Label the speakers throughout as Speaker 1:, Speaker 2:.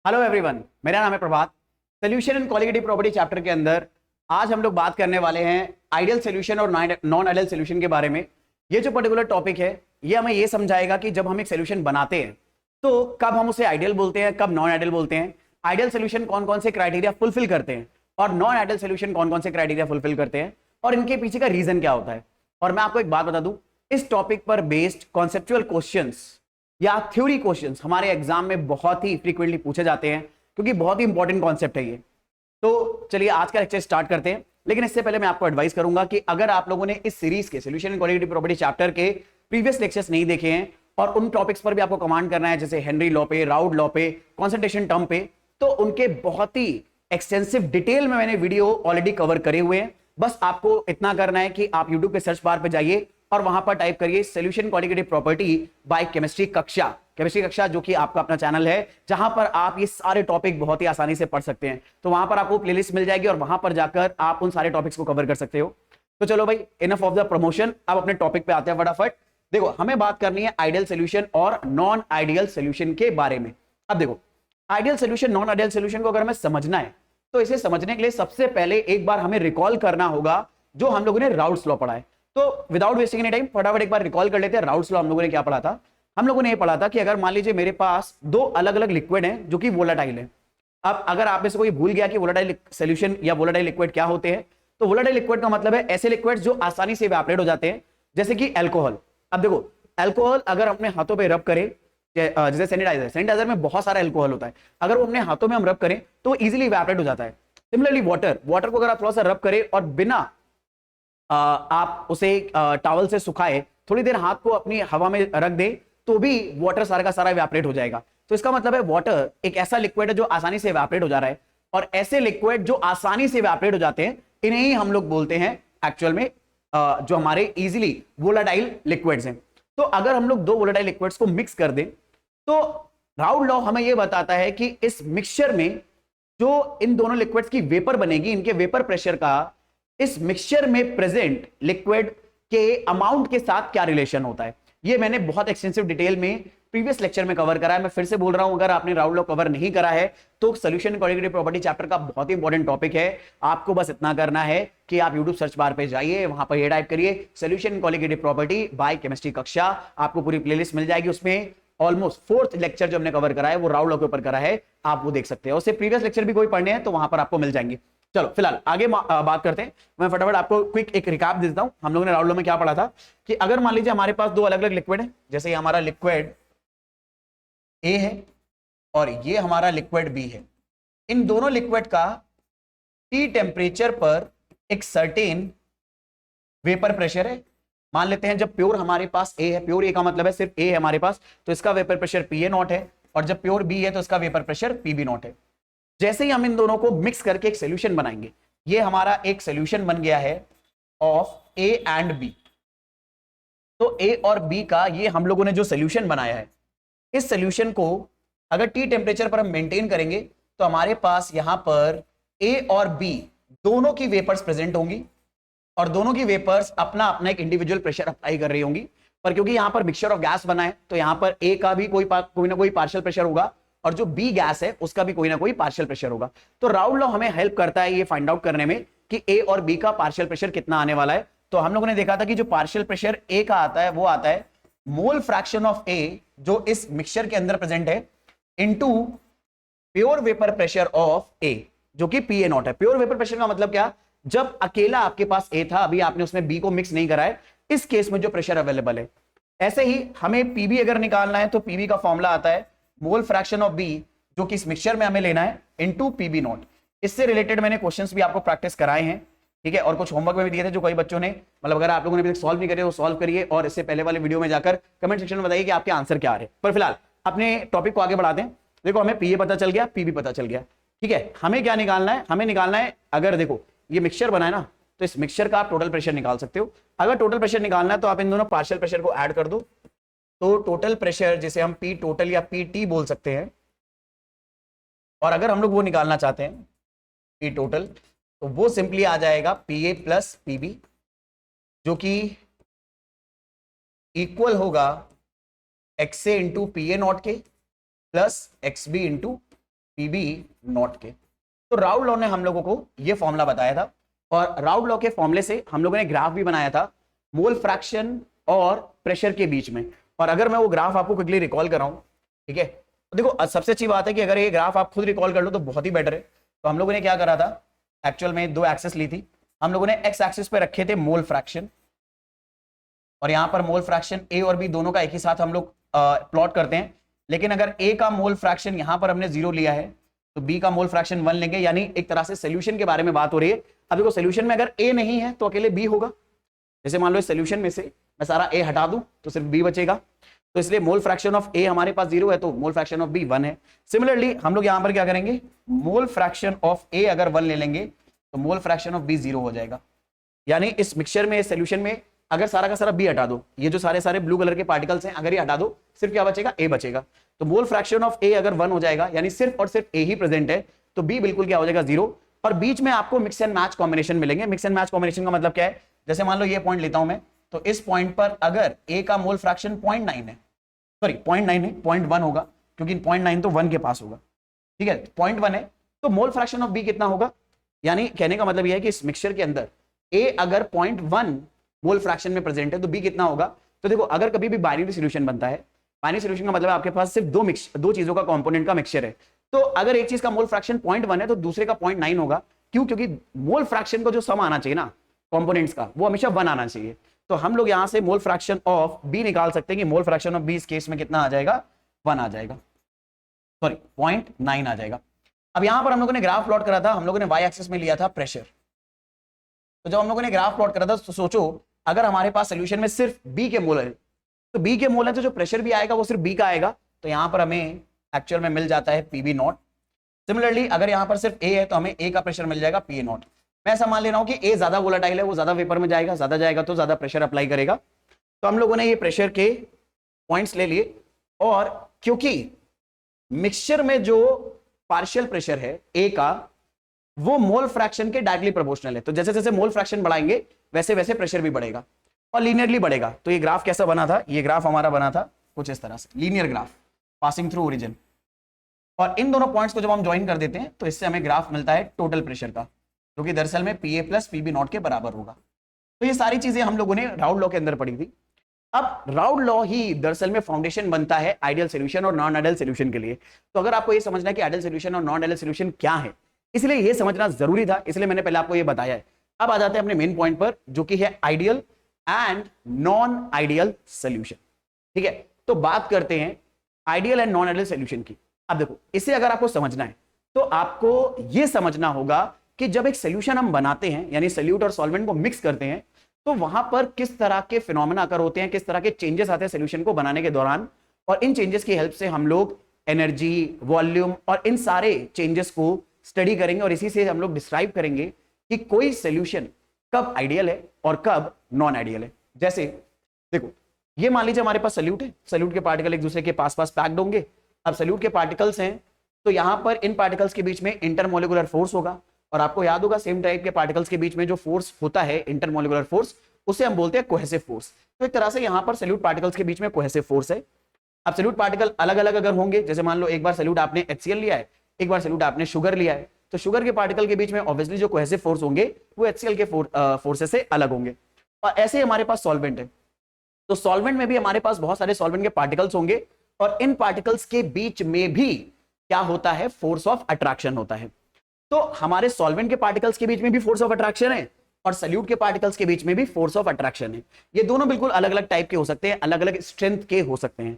Speaker 1: Hello everyone, मेरा नाम है Prabhat. Solution and colligative property chapter के अंदर आज हम लोग बात करने वाले हैं आइडियल सोल्यूशन और नॉन आइडियल सोल्यूशन के बारे में। ये जो पर्टिकुलर टॉपिक है ये हमें ये समझाएगा कि जब हम एक सोल्यूशन बनाते हैं तो कब हम उसे आइडियल बोलते हैं, कब नॉन आइडियल बोलते हैं, आइडियल सोल्यूशन कौन कौन से क्राइटेरिया फुलफिल करते हैं और नॉन आइडियल सोल्यूशन कौन कौन से क्राइटेरिया फुलफिल करते हैं और इनके पीछे का रीजन क्या होता है। और मैं आपको एक बात बता दूं, इस टॉपिक पर बेस्ड कॉन्सेप्चुअल क्वेश्चंस या थ्योरी क्वेश्चंस हमारे एग्जाम में बहुत ही फ्रीक्वेंटली पूछे जाते हैं क्योंकि बहुत ही इंपॉर्टेंट कॉन्सेप्ट है ये। तो चलिए आज का लेक्चर स्टार्ट करते हैं, लेकिन इससे पहले मैं आपको एडवाइस करूंगा कि अगर आप लोगों ने इस सीरीज के solution and qualitative property chapter के प्रीवियस लेक्चर्स नहीं देखे हैं और उन टॉपिक्स पर भी आपको कमांड करना है जैसे हेनरी लॉ पे, राउड लॉ पे, कॉन्सेंट्रेशन टर्म पे, तो उनके बहुत ही एक्सटेंसिव डिटेल में मैंने वीडियो ऑलरेडी कवर करे हुए हैं। बस आपको इतना करना है कि आप यूट्यूब के सर्च बार पे जाइए और वहां पर टाइप करिए solution qualitative property bye chemistry कक्षा, जो कि आपका अपना चैनल है जहां पर आप ये सारे टॉपिक बहुत ही आसानी से पढ़ सकते हैं। तो वहां पर आपको प्लेलिस्ट मिल जाएगी और वहां पर जाकर आप उन सारे टॉपिक्स को कवर कर सकते हो। तो चलो भाई, इनफ ऑफ द प्रमोशन, अब अपने टॉपिक पे आते हैं फटाफट। देखो, हमें बात करनी है आइडियल सोल्यूशन और नॉन आइडियल सोल्यूशन के बारे में। अब देखो, ideal solution non ideal solution को अगर हमें समझना है तो इसे समझने के लिए सबसे पहले एक बार हमें रिकॉल करना होगा जो हम लोगों ने राउल्स लॉ पढ़ा है। तो विदाउट वेस्टिंग एनी टाइम फटाफट एक बार रिकॉल कर लेते हैं। राउल्स लॉ हम लोगों ने क्या पढ़ा था? हम लोगों ने ये पढ़ा था कि अगर मान लीजिए मेरे पास दो अलग अलग लिक्विड हैं जो कि वोलाटाइल है। अब अगर आप में से कोई भूल गया कि वोलाटाइल सॉल्यूशन या वोलाटाइल लिक्विड क्या होते हैं, तो वोलाटाइल लिक्विड का मतलब है ऐसे लिक्विड जो आसानी से इवेपोरेट हो जाते हैं, जैसे कि अल्कोहल। अब देखो, अल्कोहल अगर अपने हाथों पे रब करें, जैसे सैनिटाइजर में बहुत सारा अल्कोहल होता है, अगर वो अपने हाथों में हम रब करें तो इजीली इवेपोरेट हो जाता है। सिमिलरली वाटर को अगर आप थोड़ा सा रब करें और बिना आप उसे टॉवल से सुखाए थोड़ी देर हाथ को अपनी हवा में रख दे तो भी वाटर सारा का सारा इवेपोरेट हो जाएगा। तो इसका मतलब है वाटर एक ऐसा लिक्विड है जो आसानी से इवेपोरेट हो जा रहा है, और ऐसे लिक्विड जो आसानी से इवेपोरेट हो जाते हैं इन्हें ही हम लोग बोलते हैं एक्चुअल में जो हमारे इजीली वोलाटाइल लिक्विड्स हैं। तो अगर हम लोग दो वोलाटाइल लिक्विड्स को मिक्स कर दें तो राउल्ट लॉ हमें यह बताता है कि इस मिक्सचर में जो इन दोनों लिक्विड्स की वेपर बनेगी, इनके वेपर प्रेशर का इस मिक्सचर में प्रेजेंट लिक्विड के अमाउंट के साथ क्या रिलेशन होता है। ये मैंने बहुत एक्सटेंसिव डिटेल में प्रीवियस लेक्चर में कवर करा है। मैं फिर से बोल रहा हूं, अगर आपने राउल्ट लॉ कवर नहीं करा है तो सोल्यूशन क्वालिटेटिव प्रॉपर्टी चैप्टर का बहुत ही इंपॉर्टेंट टॉपिक है। आपको बस इतना करना है कि आप यूट्यूब सर्च बार पे जाइए, वहां पर ये टाइप करिए solution qualitative property bye chemistry कक्षा, आपको पूरी प्लेलिस्ट मिल जाएगी। उसमें ऑलमोस्ट 4th लेक्चर जो हमने कवर करा है वो राउल्ट लॉ के ऊपर करा है, आप वो देख सकते हैं। उससे प्रीवियस लेक्चर भी कोई पढ़ने हैं तो वहां पर आपको मिल जाएंगे। चलो फिलहाल आगे बात करते हैं। मैं फटाफट आपको क्विक एक रिकैप दे देता हूं हम लोगों ने राउल्ट लॉ में क्या पढ़ा था। कि अगर मान लीजिए हमारे पास दो अलग अलग लिक्विड है, जैसे ये हमारा लिक्विड ए है और ये हमारा लिक्विड बी है। इन दोनों लिक्विड का टी टेम्परेचर पर एक सर्टेन वेपर प्रेशर है। मान लेते हैं जब प्योर हमारे पास ए है, प्योर ए का मतलब है सिर्फ ए है हमारे पास, तो इसका vapour pressure P A naught है, और जब प्योर बी है तो इसका vapour pressure P B naught है। जैसे ही हम इन दोनों को मिक्स करके एक सोल्यूशन बनाएंगे, ये हमारा एक सोल्यूशन बन गया है ऑफ ए एंड बी। तो ए और बी का ये हम लोगों ने जो सोल्यूशन बनाया है, इस सोल्यूशन को अगर टी टेम्परेचर पर हम मेंटेन करेंगे तो हमारे पास यहां पर ए और बी दोनों की वेपर्स प्रेजेंट होंगी और दोनों की वेपर्स अपना अपना एक इंडिविजुअल प्रेशर अप्लाई कर रही होंगी। पर क्योंकि यहां पर मिक्सचर ऑफ गैस बना है तो यहां पर ए का भी कोई ना कोई पार्शियल प्रेशर होगा और जो बी गैस है उसका भी कोई ना कोई पार्शियल प्रेशर होगा। तो राउल्ट लॉ हमें हेल्प करता है ये फाइंड आउट करने में कि ए और बी का पार्शियल प्रेशर कितना आने वाला है। तो हम लोगों ने देखा था कि जो पार्शियल प्रेशर ए का आता है वो आता है मोल फ्रैक्शन ऑफ ए जो इस मिक्सचर के अंदर प्रेजेंट है into pure vapour pressure of A जो कि पी ए नॉट है। प्योर वेपर प्रेशर का मतलब क्या? जब अकेला आपके पास ए था, अभी आपने उसमें बी को मिक्स नहीं करा है, इस केस में जो प्रेशर अवेलेबल है। ऐसे ही हमें पीबी अगर निकालना है तो पीबी का फॉर्मूला आता है मोल फ्रैक्शन ऑफ बी जो कि इस मिक्सचर में हमें लेना है इनटू पीबी नॉट। इससे रिलेटेड मैंने क्वेश्चंस भी आपको प्रैक्टिस कराए हैं, ठीक है, और कुछ होमवर्क में भी दिए थे जो कई बच्चों ने, मतलब अगर आप लोगों ने अभी तक सॉल्व नहीं करे तो सॉल्व करिए और इससे पहले वाले वीडियो में जाकर कमेंट सेक्शन में बताइए कि आपके आंसर क्या आ रहे हैं। पर फिलहाल अपने टॉपिक को आगे बढ़ाते हैं। देखो, हमें पीए पता चल गया, पीबी पता चल गया, ठीक है। हमें क्या निकालना है? हमें निकालना है, अगर देखो ये मिक्सचर बना है ना, तो इस मिक्सचर का आप टोटल प्रेशर निकाल सकते हो। अगर टोटल प्रेशर निकालना है तो आप इन दोनों पार्शियल प्रेशर को ऐड कर दो, तो टोटल प्रेशर जिसे हम पी टोटल या पी टी बोल सकते हैं, और अगर हम लोग वो निकालना चाहते हैं पी टोटल तो वो सिंपली आ जाएगा P A plus P B जो कि इक्वल होगा X A into P A naught के plus X B into PB naught के। तो राउल लॉ ने हम लोगों को ये फॉर्मूला बताया था और राउल लॉ के फॉर्मूले से हम लोगों ने ग्राफ भी बनाया था मोल फ्रैक्शन और प्रेशर के बीच में। और अगर मैं वो ग्राफ आपको क्विकली रिकॉल कराऊं, ठीक है, तो देखो सबसे अच्छी बात है कि अगर ये ग्राफ आप खुद रिकॉल कर लो तो बहुत ही बेटर है। तो हम लोगों ने क्या करा था, एक्चुअल में दो एक्सेस ली थी, हम लोगों ने एक्स एक्सिस पे रखे थे मोल फ्रैक्शन और यहां पर मोल फ्रैक्शन ए और बी दोनों का एक ही साथ हम लोग प्लॉट करते हैं। लेकिन अगर ए का मोल फ्रैक्शन यहां पर हमने 0 लिया है तो बी का मोल फ्रैक्शन 1 लेंगे, यानी एक तरह से सोल्यूशन के बारे में बात हो रही है। अब देखो सोल्यूशन में अगर ए नहीं है तो अकेले बी होगा। जैसे मान लो इस सोल्यूशन में से मैं सारा ए हटा दूं तो सिर्फ बी बचेगा, तो इसलिए मोल फ्रैक्शन ऑफ ए हमारे पास 0 है तो मोल फ्रैक्शन ऑफ बी 1 है। सिमिलरली हम लोग यहां पर क्या करेंगे, मोल फ्रैक्शन ऑफ ए अगर 1 ले लेंगे तो मोल फ्रैक्शन ऑफ बी 0 हो जाएगा। यानी इस मिक्सचर में, इस सोल्यूशन में अगर सारा का सारा बी हटा दो, ये जो सारे सारे ब्लू कलर के पार्टिकल्स हैं अगर ये हटा दो, सिर्फ क्या बचेगा, ए बचेगा। तो मोल फ्रैक्शन ऑफ ए अगर 1 हो जाएगा यानी सिर्फ और सिर्फ ए ही प्रेजेंट है, तो बी बिल्कुल क्या हो जाएगा 0। और बीच में आपको मिक्स एंड मैच कॉम्बिनेशन मिलेंगे। मिक्स एंड मैच कॉम्बिनेशन का मतलब क्या है, जैसे मान लो ये पॉइंट लेता हूं मैं, तो इस पॉइंट पर अगर ए का मोल फ्रैक्शन 0.9 है, सॉरी 0.9 है, 0.1 होगा, क्योंकि 0.9 तो 1 के पास होगा, ठीक है, 0.1 है, तो मोल फ्रैक्शन ऑफ बी कितना होगा। यानी कहने का मतलब यह है कि इस मिक्सचर के अंदर ए अगर 0.1 मोल फ्रैक्शन में प्रेजेंट है तो बी कितना होगा। तो देखो अगर कभी भी बाइनरी सॉल्यूशन बनता है, बाइनरी सॉल्यूशन का मतलब आपके पास सिर्फ दो चीजों का कंपोनेंट का मिक्सचर है, तो अगर एक चीज का मोल फ्रैक्शन 0.1 है तो दूसरे का 0.9 होगा। क्यों, क्योंकि मोल फ्रैक्शन को जो सम आना चाहिए ना कंपोनेंट्स का, वो हमेशा 1 आना चाहिए। तो हम लोग यहां से मोल फ्रैक्शन ऑफ बी निकाल सकते हैं कि मोल फ्रैक्शन ऑफ बी इस केस में कितना आ जाएगा, 1 आ जाएगा, सॉरी 0.9 आ जाएगा। अब यहां पर हम लोगों ने ग्राफ प्लॉट करा था, हम लोगों ने वाई एक्सिस में लिया था प्रेशर। तो जब हम लोगों ने ग्राफ प्लॉट करा था तो सोचो अगर हमारे पास सोल्यूशन में सिर्फ बी के मोल है, तो बी के मोल है तो जो प्रेशर भी आएगा वो सिर्फ बी का आएगा, तो यहां पर हमें एक्चुअल में मिल जाता है पीबी नॉट। सिमिलरली अगर यहां पर सिर्फ ए है तो हमें ए का प्रेशर मिल जाएगा पी ए नॉट। मैं ऐसा मान ले रहा हूं कि ए ज्यादा वोलेटाइल है, वो ज्यादा वेपर में जाएगा, ज्यादा जाएगा तो ज्यादा प्रेशर अप्लाई करेगा। तो हम लोगों ने ये प्रेशर के पॉइंट्स ले लिए, और क्योंकि मिक्सचर में जो पार्शियल प्रेशर है ए का वो मोल फ्रैक्शन के डायरेक्टली प्रोपोर्शनल है, तो जैसे जैसे मोल फ्रैक्शन बढ़ाएंगे वैसे वैसे प्रेशर भी बढ़ेगा और लीनियरली बढ़ेगा। तो ये ग्राफ कैसा बना था, ये ग्राफ हमारा बना था कुछ इस तरह से, linear graph passing through origin. और इन दोनों पॉइंट्स को जब हम ज्वाइन कर देते हैं तो इससे हमें ग्राफ मिलता है टोटल प्रेशर का, जो कि दरअसल में P A plus P B naught के बराबर होगा। तो ये सारी चीजें हम लोगों ने राउल लॉ के अंदर पढ़ी थी। अब राउल लॉ ही दरअसल में फाउंडेशन बनता है आइडियल सॉल्यूशन और नॉन आइडियल सॉल्यूशन के लिए। तो अगर आपको ये समझना है कि आइडियल सॉल्यूशन और नॉन आइडियल सॉल्यूशन क्या है, इसलिए ये समझना जरूरी था, इसलिए मैंने पहले आपको ये बताया है। अब आ जाते हैं अपने मेन पॉइंट पर, जो कि है ideal and non ideal solution. ठीक है, तो बात करते हैं ideal and non ideal solution की। अब देखो, इसे अगर आपको समझना है तो आपको यह समझना होगा कि जब एक सॉल्यूशन हम बनाते हैं, यानी सॉल्यूट और सॉल्वेंट को मिक्स करते हैं, तो वहां पर किस तरह के फिनोमेना अकर होते हैं, किस तरह के चेंजेस आते हैं सॉल्यूशन को बनाने के दौरान, और इन चेंजेस की हेल्प से हम लोग एनर्जी, वॉल्यूम और इन सारे चेंजेस को स्टडी करेंगे, और इसी से हम लोग डिस्क्राइब करेंगे कि कोई सॉल्यूशन कब आइडियल है और कब नॉन आइडियल है। जैसे देखो, ये मान लीजिए हमारे पास सॉल्यूट है, सॉल्यूट के पार्टिकल एक दूसरे के पास पास पैक्ड होंगे। अब सॉल्यूट के पार्टिकल्स हैं तो यहां पर इन पार्टिकल्स के बीच में इंटरमोलिकुलर फोर्स होगा, और आपको याद होगा सेम टाइप के पार्टिकल्स के बीच में जो फोर्स होता है इंटरमोलिकुलर फोर्स, उसे हम बोलते हैं कोहेसिव फोर्स। तो एक तरह से यहां पर सॉल्यूट पार्टिकल्स के बीच में कोहेसिव फोर्स है। अब सॉल्यूट पार्टिकल अलग अलग अगर होंगे, जैसे मान लो एक बार सॉल्यूट आपने HCl लिया है, एक बार सॉल्यूट आपने शुगर लिया है, तो शुगर के पार्टिकल के बीच में ऑब्वियसली जो कोहेसिव फोर्स होंगे वो HCl के फोर्सेस से अलग होंगे। और ऐसे ही हमारे पास सॉल्वेंट है, तो सॉल्वेंट में भी हमारे पास बहुत सारे सॉल्वेंट के पार्टिकल्स होंगे, और इन पार्टिकल्स के बीच में भी क्या होता है, फोर्स ऑफ अट्रैक्शन होता है। तो हमारे सॉल्वेंट के पार्टिकल्स के बीच में भी फोर्स ऑफ अट्रैक्शन है, और सॉल्यूट के पार्टिकल्स के बीच में भी फोर्स ऑफ अट्रैक्शन है। ये दोनों बिल्कुल अलग अलग टाइप के हो सकते हैं, अलग अलग स्ट्रेंथ के हो सकते हैं।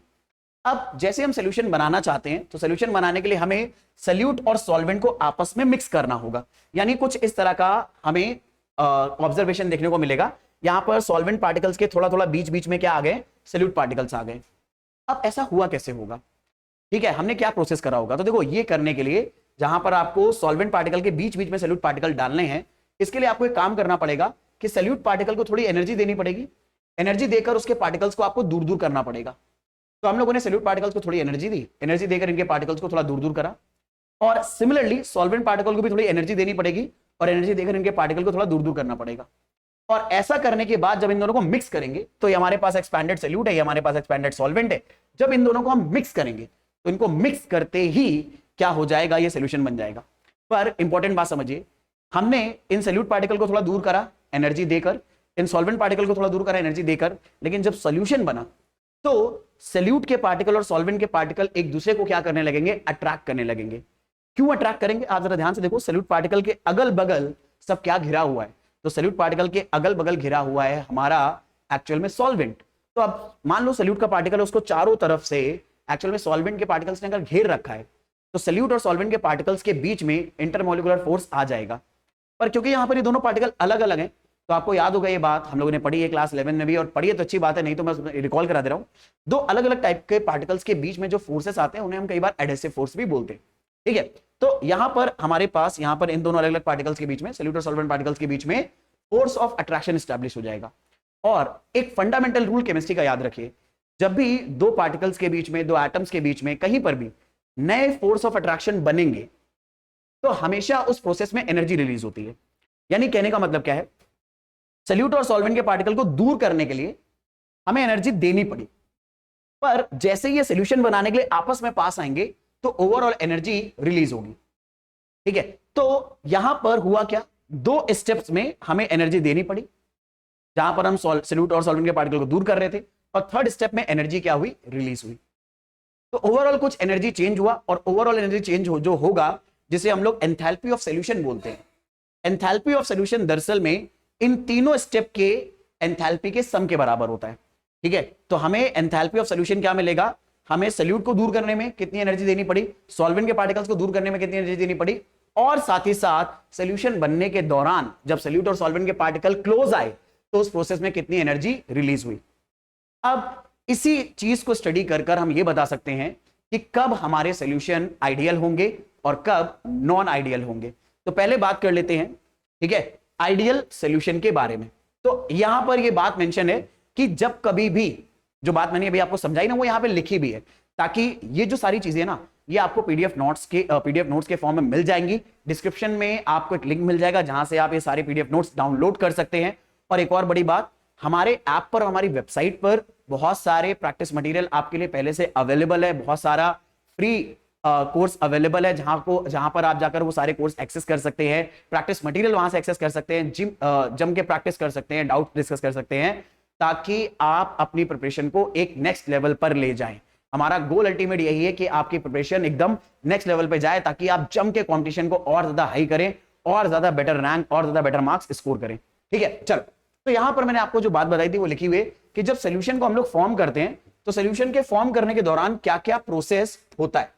Speaker 1: अब जैसे हम सॉल्यूशन बनाना चाहते हैं, तो सॉल्यूशन बनाने के लिए हमें सॉल्यूट और सॉल्वेंट को आपस में मिक्स करना होगा। यानी कुछ इस तरह का हमें ऑब्जर्वेशन देखने को मिलेगा। यहां पर सॉल्वेंट पार्टिकल्स के थोड़ा थोड़ा बीच बीच में क्या आ गए, सॉल्यूट पार्टिकल्स आ गए। अब ऐसा हुआ कैसे होगा, ठीक है, हमने क्या प्रोसेस करा होगा। तो देखो, ये करने के लिए जहां पर आपको सॉल्वेंट पार्टिकल के बीच बीच में सॉल्यूट पार्टिकल डालने हैं, इसके लिए आपको एक काम करना पड़ेगा कि सॉल्यूट पार्टिकल को थोड़ी एनर्जी देनी पड़ेगी। एनर्जी देकर उसके पार्टिकल्स को आपको दूर दूर करना पड़ेगा। तो हम लोगों ने सॉल्यूट पार्टिकल्स को थोड़ी एनर्जी दी, एनर्जी देकर इनके पार्टिकल्स को थोड़ा दूर दूर करा। और सिमिलरली सॉल्वेंट पार्टिकल को भी थोड़ी एनर्जी देनी पड़ेगी, और एनर्जी देकर इनके पार्टिकल को थोड़ा दूर दूर करना पड़ेगा। और ऐसा करने के बाद जब इन दोनों को मिक्स करेंगे तो ये हमारे पास एक्सपैंडेड सॉल्यूट है, ये हमारे पास एक्सपैंडेड सॉल्वेंट है। जब इन दोनों को हम मिक्स करेंगे तो इनको मिक्स करते ही क्या हो जाएगा, ये सोल्यूशन बन जाएगा। पर इंपॉर्टेंट बात समझिए, हमने इन सॉल्यूट पार्टिकल को थोड़ा दूर करा एनर्जी देकर, इन सॉल्वेंट पार्टिकल को थोड़ा दूर करा एनर्जी देकर, लेकिन जब सॉल्यूशन बना तो सॉल्यूट के पार्टिकल और सॉल्वेंट के पार्टिकल एक दूसरे को क्या करने लगेंगे, अट्रैक्ट करने लगेंगे। क्यों अट्रैक्ट करेंगे, आप जरा ध्यान से देखो, सॉल्यूट पार्टिकल के अगल बगल सब क्या घिरा हुआ है, तो सॉल्यूट पार्टिकल के अगल बगल घिरा हुआ है हमारा एक्चुअल में सॉल्वेंट। तो अब मान लो सॉल्यूट का पार्टिकल उसको चारों तरफ से एक्चुअल में सॉल्वेंट के पार्टिकल्स ने अगर घेर रखा है, तो सॉल्यूट और सॉल्वेंट के पार्टिकल्स के बीच में इंटरमोलिकुलर फोर्स आ जाएगा। पर क्योंकि यहां पर ये दोनों पार्टिकल अलग अलग हैं, तो आपको याद होगा ये बात हम लोगों ने पढ़ी है क्लास 11 में भी, और पढ़ी है तो अच्छी बात है, नहीं तो मैं रिकॉल करा दे रहा हूं। दो अलग अलग टाइप के पार्टिकल्स के बीच में जो फोर्सेस आते हैं उन्हें हम कई बार एडहेसिव फोर्स भी बोलते हैं, ठीक है। तो यहां पर हमारे पास यहां पर इन दोनों अलग अलग पार्टिकल्स के बीच में, सॉल्यूट और सॉल्वेंट पार्टिकल्स के बीच में फोर्स ऑफ अट्रैक्शन एस्टैब्लिश हो जाएगा। और एक फंडामेंटल रूल केमिस्ट्री का याद रखिए, जब भी दो पार्टिकल्स के बीच में, दो एटम्स के बीच में कहीं पर भी नए फोर्स ऑफ अट्रैक्शन बनेंगे तो हमेशा उस प्रोसेस में एनर्जी रिलीज होती है। यानी कहने का मतलब क्या है, सॉल्यूट और सॉल्वेंट के पार्टिकल को दूर करने के लिए हमें एनर्जी देनी पड़ी, पर जैसे ये सॉल्यूशन बनाने के लिए आपस में पास आएंगे तो ओवरऑल एनर्जी रिलीज होगी, ठीक है। तो यहां पर हुआ क्या, दो स्टेप्स में हमें एनर्जी देनी पड़ी, जहां पर हम सॉल्यूट और सॉल्वेंट के पार्टिकल को दूर कर रहे थे, और थर्ड स्टेप में एनर्जी क्या हुई, रिलीज हुई। तो ओवरऑल कुछ एनर्जी चेंज हुआ, और ओवरऑल एनर्जी चेंज जो होगा जिसे हम लोग एंथैल्पी ऑफ सॉल्यूशन बोलते हैं। एंथैल्पी ऑफ सॉल्यूशन दरअसल में इन तीनों स्टेप के एंथैल्पी के सम के बराबर होता है, ठीक है। तो हमें एंथैल्पी ऑफ सॉल्यूशन क्या मिलेगा, हमें सॉल्यूट को दूर करने में कितनी एनर्जी देनी पड़ी, सॉल्वेंट के पार्टिकल्स को दूर करने में कितनी एनर्जी देनी पड़ी, और साथ ही साथ सॉल्यूशन बनने के दौरान जब सॉल्यूट और सॉल्वेंट के पार्टिकल क्लोज आए तो उस प्रोसेस में कितनी एनर्जी रिलीज हुई। अब इसी चीज को स्टडी कर हम ये बता सकते हैं कि कब हमारे सॉल्यूशन आइडियल होंगे और कब नॉन आइडियल होंगे। तो पहले बात कर लेते हैं, ठीक है, आइडियल सॉल्यूशन के बारे में। तो यहां पर ये बात मेंशन है कि जब कभी भी, जो बात मैंने अभी आपको समझाई ना, वो यहां पे लिखी भी है, ताकि ये जो सारी चीजें ना ये आपको पीडीएफ नोट्स के फॉर्म में मिल जाएंगी। डिस्क्रिप्शन में आपको एक लिंक मिल जाएगा जहां से आप ये सारे पीडीएफ नोट्स डाउनलोड कर सकते हैं। और एक और बड़ी बात, हमारे ऐप पर, हमारी वेबसाइट पर बहुत सारे प्रैक्टिस मटेरियल आपके लिए पहले से अवेलेबल है, बहुत सारा फ्री कोर्स अवेलेबल है, जहां पर आप जाकर वो सारे कोर्स एक्सेस कर सकते हैं, प्रैक्टिस मटेरियल वहां से एक्सेस कर सकते हैं, जम के प्रैक्टिस कर सकते हैं, डाउट डिस्कस कर सकते हैं, ताकि आप अपनी प्रिपरेशन को एक नेक्स्ट लेवल पर ले जाएं। हमारा गोल अल्टीमेट यही है कि आपकी प्रिपरेशन एकदम नेक्स्ट लेवल पे जाए, ताकि आप जम के कंपटीशन को और ज्यादा हाई करें, और ज्यादा बेटर रैंक और ज्यादा बेटर मार्क्स स्कोर करें, ठीक है। चलो, तो यहां पर मैंने आपको जो बात बताई थी वो लिखी हुई है कि जब सोल्यूशन को हम लोग फॉर्म करते हैं तो सोल्यूशन के फॉर्म करने के दौरान क्या क्या प्रोसेस होता है।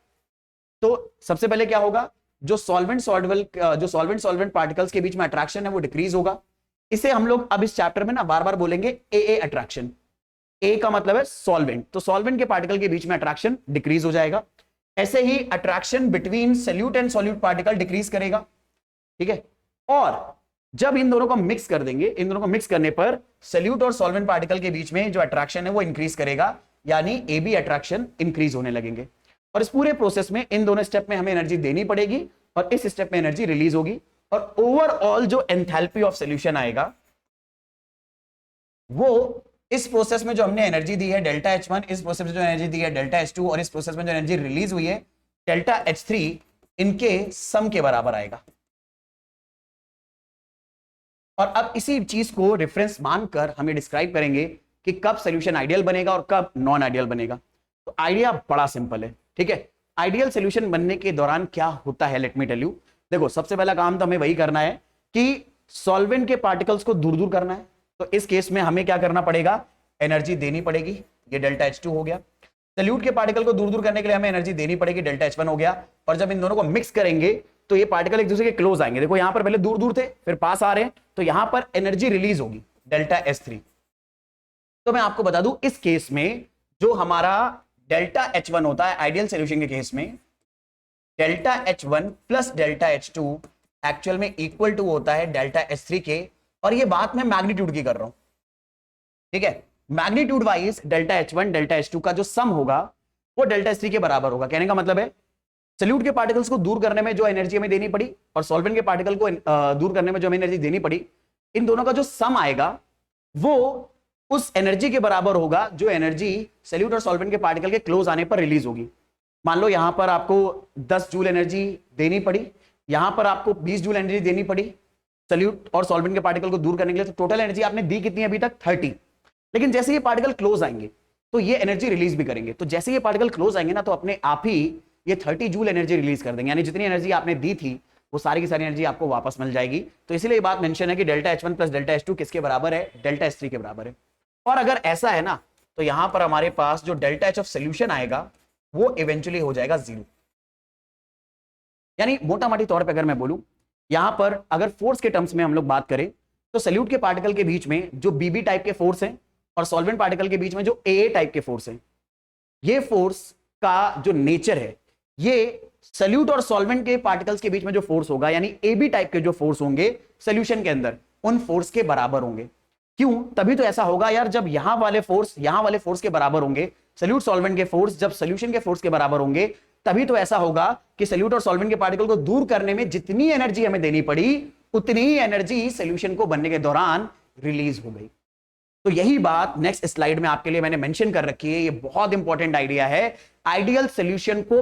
Speaker 1: तो सबसे पहले क्या होगा, जो सॉल्वेंट सॉल्वेंट पार्टिकल्स के बीच में अट्रैक्शन है वो डिक्रीज होगा। इसे हम लोग अब इस चैप्टर में ना बार बार बोलेंगे ए अट्रैक्शन। ए का मतलब है सॉल्वेंट, तो सॉल्वेंट के पार्टिकल के बीच में अट्रैक्शन डिक्रीज हो जाएगा। ऐसे ही attraction between solute and solute particle decrease करेगा, ठीक है। और जब इन दोनों को मिक्स कर देंगे, इन दोनों को मिक्स करने पर सॉल्यूट और सॉल्वेंट पार्टिकल के बीच में जो अट्रैक्शन है वो इंक्रीज करेगा, यानी ए बी अट्रैक्शन इंक्रीज होने लगेंगे। और इस पूरे प्रोसेस में इन दोनों स्टेप में हमें एनर्जी देनी पड़ेगी, और इस स्टेप में एनर्जी रिलीज होगी, और ओवरऑल जो एंथैल्पी ऑफ सॉल्यूशन आएगा वो इस प्रोसेस में जो हमने एनर्जी दी है डेल्टा H1, इस प्रोसेस में जो एनर्जी दी है डेल्टा H2, और इस प्रोसेस में जो एनर्जी रिलीज हुई है डेल्टा H3, इनके सम के बराबर आएगा। और अब इसी चीज को रेफरेंस मानकर हमें डिस्क्राइब करेंगे कि कब सॉल्यूशन आइडियल बनेगा और कब नॉन आइडियल बनेगा। तो आइडिया बड़ा सिंपल है, ठीक है। आइडियल सॉल्यूशन बनने के दौरान क्या होता है, लेट मी टेल यू। देखो, सबसे पहला काम तो हमें वही करना है कि सॉल्वेंट के पार्टिकल्स को दूर दूर करना है। तो इस केस में हमें क्या करना पड़ेगा, एनर्जी देनी पड़ेगी, ये डेल्टा H2 हो गया। सॉल्यूट के पार्टिकल को दूर दूर करने के लिए हमें एनर्जी देनी पड़ेगी, डेल्टा H1 हो गया। और जब इन दोनों को मिक्स करेंगे तो ये पार्टिकल एक दूसरे के क्लोज आएंगे। देखो, यहां पर पहले दूर दूर थे, फिर पास आ रहे हैं, तो यहां पर एनर्जी रिलीज होगी, डेल्टा H3। तो मैं आपको बता दूं, इस केस में जो हमारा डेल्टा H1 होता है आइडियल सॉल्यूशन के केस में, delta H1 plus delta H2 actual में इक्वल टू होता है डेल्टा H3 के। और ये बात मैं मैग्नीट्यूड की कर रहा हूं, ठीक है। Magnitude wise delta H1 delta H2 का जो सम होगा वो डेल्टा H3 के बराबर होगा। कहने का मतलब है सॉल्यूट के पार्टिकल्स को दूर करने में जो एनर्जी हमें देनी पड़ी और सॉल्वेंट के पार्टिकल को दूर करने में जो हमें एनर्जी देनी पड़ी, इन दोनों का जो सम आएगा वो उस एनर्जी के बराबर होगा जो एनर्जी सॉल्यूट और सॉल्वेंट के पार्टिकल के क्लोज आने पर रिलीज होगी। मान लो यहां पर आपको 10 जूल एनर्जी देनी पड़ी, यहां पर आपको 20 जूल एनर्जी देनी पड़ी सल्यूट और सॉल्वेंट के पार्टिकल को दूर करने के लिए, तो टोटल एनर्जी आपने दी कितनी अभी तक 30। लेकिन जैसे ये पार्टिकल क्लोज आएंगे तो ये एनर्जी रिलीज भी करेंगे, तो जैसे ये पार्टिकल क्लोज आएंगे ना तो अपने आप ही ये 30 जूल एनर्जी रिलीज कर देंगे, यानी जितनी एनर्जी आपने दी थी वो सारी की सारी एनर्जी आपको वापस मिल जाएगी। तो इसलिए ये बात मेंशन है कि delta H1 plus delta H2 किसके बराबर है, डेल्टा H3 के बराबर है। और अगर ऐसा है ना तो यहां पर हमारे पास जो डेल्टा H ऑफ सोल्यूशन आएगा वो इवेंचुअली हो जाएगा 0। यानी मोटा मोटी तौर पे अगर मैं बोलूं, यहां पर अगर फोर्स के टर्म्स में हम लोग बात करें तो सल्यूट के पार्टिकल के बीच में जो बीबी टाइप के फोर्स हैं और सॉल्वेंट पार्टिकल के बीच में जो ए टाइप के फोर्स हैं, ये फोर्स का जो नेचर है, ये सल्यूट और सॉल्वेंट के पार्टिकल्स के बीच में जो फोर्स होगा यानी एबी टाइप के जो फोर्स होंगे सॉल्यूशन के अंदर, उन फोर्स के बराबर होंगे। क्यों? तभी तो ऐसा होगा यार, जब यहां वाले फोर्स के बराबर होंगे, सल्यूट सॉल्वेंट के फोर्स जब सॉल्यूशन के फोर्स के बराबर होंगे, तभी तो ऐसा होगा कि सल्यूट और सॉल्वेंट के पार्टिकल को दूर करने में जितनी एनर्जी हमें देनी पड़ी उतनी ही एनर्जी सॉल्यूशन को बनने के दौरान रिलीज हो गई। तो यही बात नेक्स्ट स्लाइड में आपके लिए मैंने मेंशन कर रखी है, ये बहुत इंपॉर्टेंट आइडिया है। आइडियल सॉल्यूशन को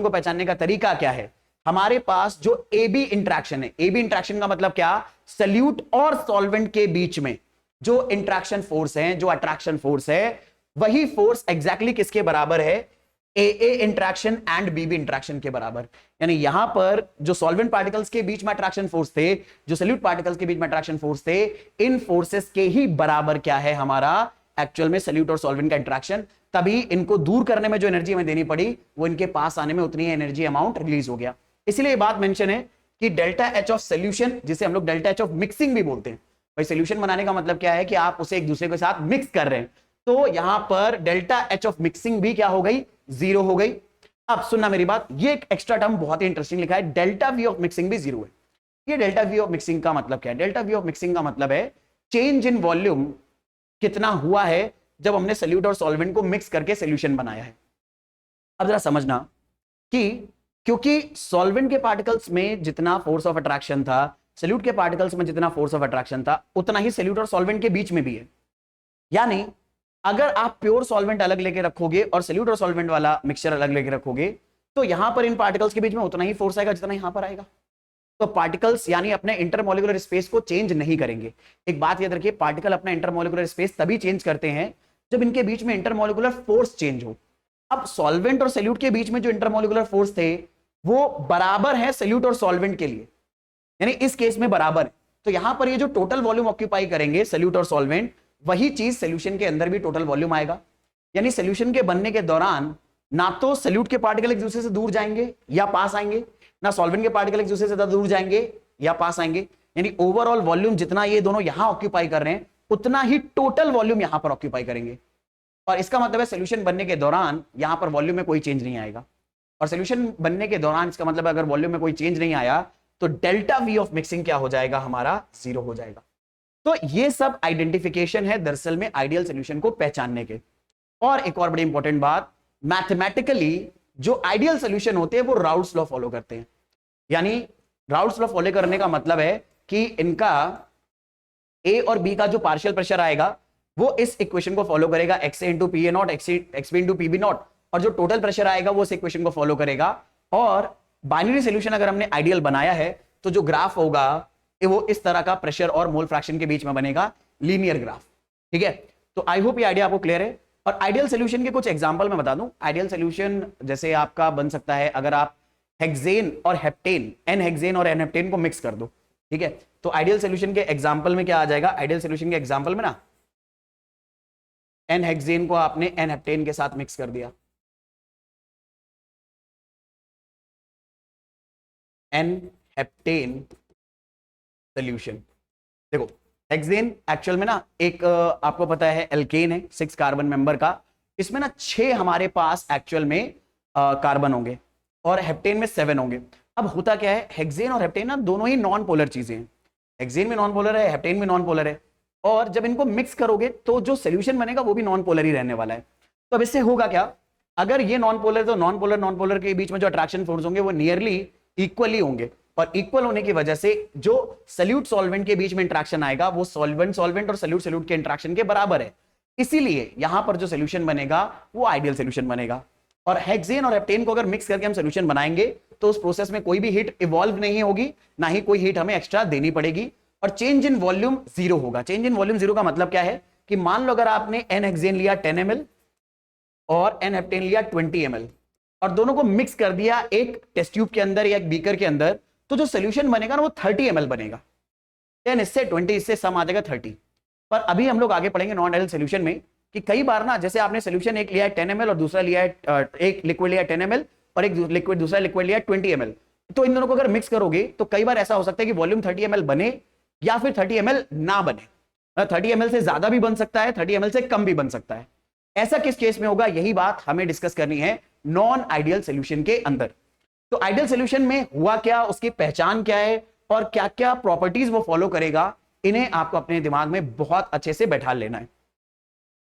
Speaker 1: पहचानने का तरीका क्या है? हमारे पास जो एबी इंटरेक्शन है, एबी इंटरेक्शन का मतलब क्या, सल्यूट और सॉल्वेंट के बीच में जो इंटरेक्शन फोर्स है, जो अट्रैक्शन फोर्स है, वही फोर्स एग्जैक्टली किसके बराबर है, ए इंटरेक्शन एंड बीबी इंटरेक्शन के बराबर। यानी यहां पर जो सॉल्वेंट पार्टिकल्स के बीच में अट्रैक्शन फोर्स थे, जो सल्यूट पार्टिकल्स के बीच में अट्रैक्शन फोर्स थे, इन फोर्सेस के ही बराबर क्या है हमारा एक्चुअल में सल्यूट और सॉल्वेंट का इंटरेक्शन। तभी इनको दूर करने में जो एनर्जी हमें देनी पड़ी वो इनके पास आने में उतनी एनर्जी अमाउंट रिलीज हो गया। इसलिए ये बात मेंशन है कि डेल्टा एच ऑफ सोल्यूशन, जिसे हम लोग डेल्टा एच ऑफ मिक्सिंग भी बोलते हैं, भाई सोल्यूशन बनाने का मतलब क्या है कि आप उसे एक दूसरे के साथ मिक्स कर रहे हैं, तो यहां पर डेल्टा एच ऑफ मिक्सिंग भी क्या हो गई, 0 हो गई। अब सुनना मेरी बात, ये एक एक्स्ट्रा टर्म बहुत ही इंटरेस्टिंग लिखा है, डेल्टा वी ऑफ मिक्सिंग भी 0 है। ये डेल्टा वी ऑफ मिक्सिंग का मतलब क्या है? डेल्टा वी ऑफ मिक्सिंग का मतलब है चेंज इन वॉल्यूम कितना हुआ है जब हमने सल्यूट और सॉल्वेंट को मिक्स करके सोल्यूशन बनाया है। अब जरा समझना कि क्योंकि सॉल्वेंट के पार्टिकल्स में जितना फोर्स ऑफ अट्रैक्शन था, सल्यूट के पार्टिकल्स में जितना फोर्स ऑफ अट्रैक्शन था, उतना ही सल्यूट और सॉल्वेंट के बीच में भी है। यानी अगर आप प्योर सॉल्वेंट अलग लेके रखोगे और सल्यूट और सॉल्वेंट वाला मिक्सचर अलग लेके रखोगे, तो यहां पर इन पार्टिकल्स के बीच में उतना ही फोर्स आएगा जितना यहां पर आएगा। तो पार्टिकल्स यानी अपने इंटरमोलिकुलर स्पेस को चेंज नहीं करेंगे। एक बात याद रखिए, पार्टिकल अपना इंटरमोलिकुलर स्पेस तभी चेंज करते हैं जब इनके बीच में इंटरमोलिकुलर फोर्स चेंज हो। अब सॉल्वेंट और सल्यूट के बीच में जो इंटरमोलिकुलर फोर्स थे वो बराबर है सल्यूट और सॉल्वेंट के लिए, यानी इस केस में बराबर है। तो यहां पर ये जो टोटल वॉल्यूम ऑक्यूपाई करेंगे सल्यूट और सॉल्वेंट, वही चीज सॉल्यूशन के अंदर भी टोटल वॉल्यूम आएगा। यानी सॉल्यूशन के बनने के दौरान ना तो सल्यूट के पार्टिकल एक दूसरे से दूर जाएंगे या पास आएंगे, ना सॉल्वेंट के पार्टिकल एक दूसरे से दूर जाएंगे या पास आएंगे। यानी ओवरऑल वॉल्यूम जितना ये दोनों यहां ऑक्यूपाई कर रहे हैं उतना ही टोटल वॉल्यूम यहां पर ऑक्यूपाई करेंगे। और इसका मतलब है सॉल्यूशन बनने के दौरान यहां पर वॉल्यूम में कोई चेंज नहीं आएगा। और सॉल्यूशन बनने के दौरान इसका मतलब अगर वॉल्यूम में कोई चेंज नहीं आया तो डेल्टा वी ऑफ मिक्सिंग क्या हो जाएगा, हमारा 0 हो जाएगा। तो ये सब आइडेंटिफिकेशन है दरअसल में आइडियल सॉल्यूशन को पहचानने के। और एक और बड़ी इंपॉर्टेंट बात, मैथमेटिकली जो आइडियल सॉल्यूशन होते हैं वो राउल्ट्स लॉ फॉलो करते हैं। यानी राउल्ट्स लॉ फॉलो करने का मतलब है कि इनका ए और बी का जो पार्शियल प्रेशर आएगा वो इस इक्वेशन को फॉलो करेगा, X into P A naught, X B into P B naught, और जो टोटल प्रेशर आएगा वो इस इक्वेशन को फॉलो करेगा। और बाइनरी सॉल्यूशन अगर हमने आइडियल बनाया है तो जो ग्राफ होगा वो इस तरह का प्रेशर और मोल फ्रैक्शन के बीच में बनेगा, लीनियर ग्राफ। ठीक है, तो आई होप ये आइडिया आपको क्लियर है। और आइडियल सॉल्यूशन के कुछ एग्जांपल मैं बता दूं। आइडियल सॉल्यूशन जैसे आपका बन सकता है अगर आप हेक्सेन और हेप्टेन, एन हेक्सेन और एन हेप्टेन को मिक्स कर दो। ठीक है, तो आइडियल सॉल्यूशन के एग्जांपल में क्या आ जाएगा, आइडियल सॉल्यूशन के एग्जांपल में ना एन हेक्सेन को आपने एन हेप्टेन के साथ मिक्स कर दिया, एन हेप्टेन सॉल्यूशन। देखो हेक्सेन एक्चुअल में ना एक आपको पता है एल्केन है 6 कार्बन मेंबर का, इसमें ना 6 हमारे पास एक्चुअल में कार्बन होंगे और हेप्टेन में 7 होंगे। अब होता क्या है, हेक्सेन और हेप्टेन ना दोनों ही नॉन पोलर चीजें हैं, हेक्सेन भी नॉन पोलर है, हेप्टेन भी नॉन पोलर है, और जब इनको मिक्स करोगे तो जो सोल्यूशन बनेगा वो भी नॉन पोलर ही रहने वाला है। तो अब इससे होगा क्या, अगर ये नॉन पोलर तो नॉन पोलर के बीच में जो अट्रैक्शन फोर्स होंगे वो नियरली इक्वली होंगे, और इक्वल होने की वजह से जो सल्यूट सॉल्वेंट के बीच में इंटरेक्शन आएगा वो सॉल्वेंट और सल्यूट के इंटरेक्शन के बराबर है। इसीलिए यहां पर जो सोल्यूशन बनेगा वो आइडियल सोल्यूशन बनेगा। और हेक्सेन और हेप्टेन को अगर मिक्स करके हम सोल्यूशन बनाएंगे तो उस प्रोसेस में कोई भी हीट इवॉल्व नहीं होगी, ना ही कोई हीट हमें एक्स्ट्रा देनी पड़ेगी, और चेंज इन वॉल्यूम जीरो होगा। चेंज इन वॉल्यूम जीरो का मतलब क्या है कि मान लो अगर आपने एन हेक्सेन लिया 10 ml और एन हेप्टेन लिया 20 ml और दोनों को मिक्स कर दिया एक टेस्ट ट्यूब के अंदर या एक बीकर के अंदर, तो जो सोल्यूशन बनेगा ना वो 30 ml बनेगा। 10 इससे 20 इससे सम आ जाएगा 30। पर अभी हम लोग आगे पढ़ेंगे नॉन आइडियल सोल्यूशन में कि कई बार ना, जैसे आपने सोल्यूशन एक लिया है 10 ml और दूसरा लिया है एक लिक्विड लिया है 10 ml और एक लिक्विड दूसरा लिक्विड लिया है 20 ml, तो इन दोनों को अगर मिक्स करोगे तो कई बार ऐसा हो सकता है कि वॉल्यूम 30 ml बने या फिर 30 ml ना बने। 30 ml से ज्यादा भी बन सकता है, 30 ml से कम भी बन सकता है। ऐसा किस केस में होगा, यही बात हमें डिस्कस करनी है नॉन आइडियल सोल्यूशन के अंदर। तो आइडियल सोल्यूशन में हुआ क्या, उसकी पहचान क्या है और क्या क्या प्रॉपर्टीज वो फॉलो करेगा, इन्हें आपको अपने दिमाग में बहुत अच्छे से बैठा लेना है।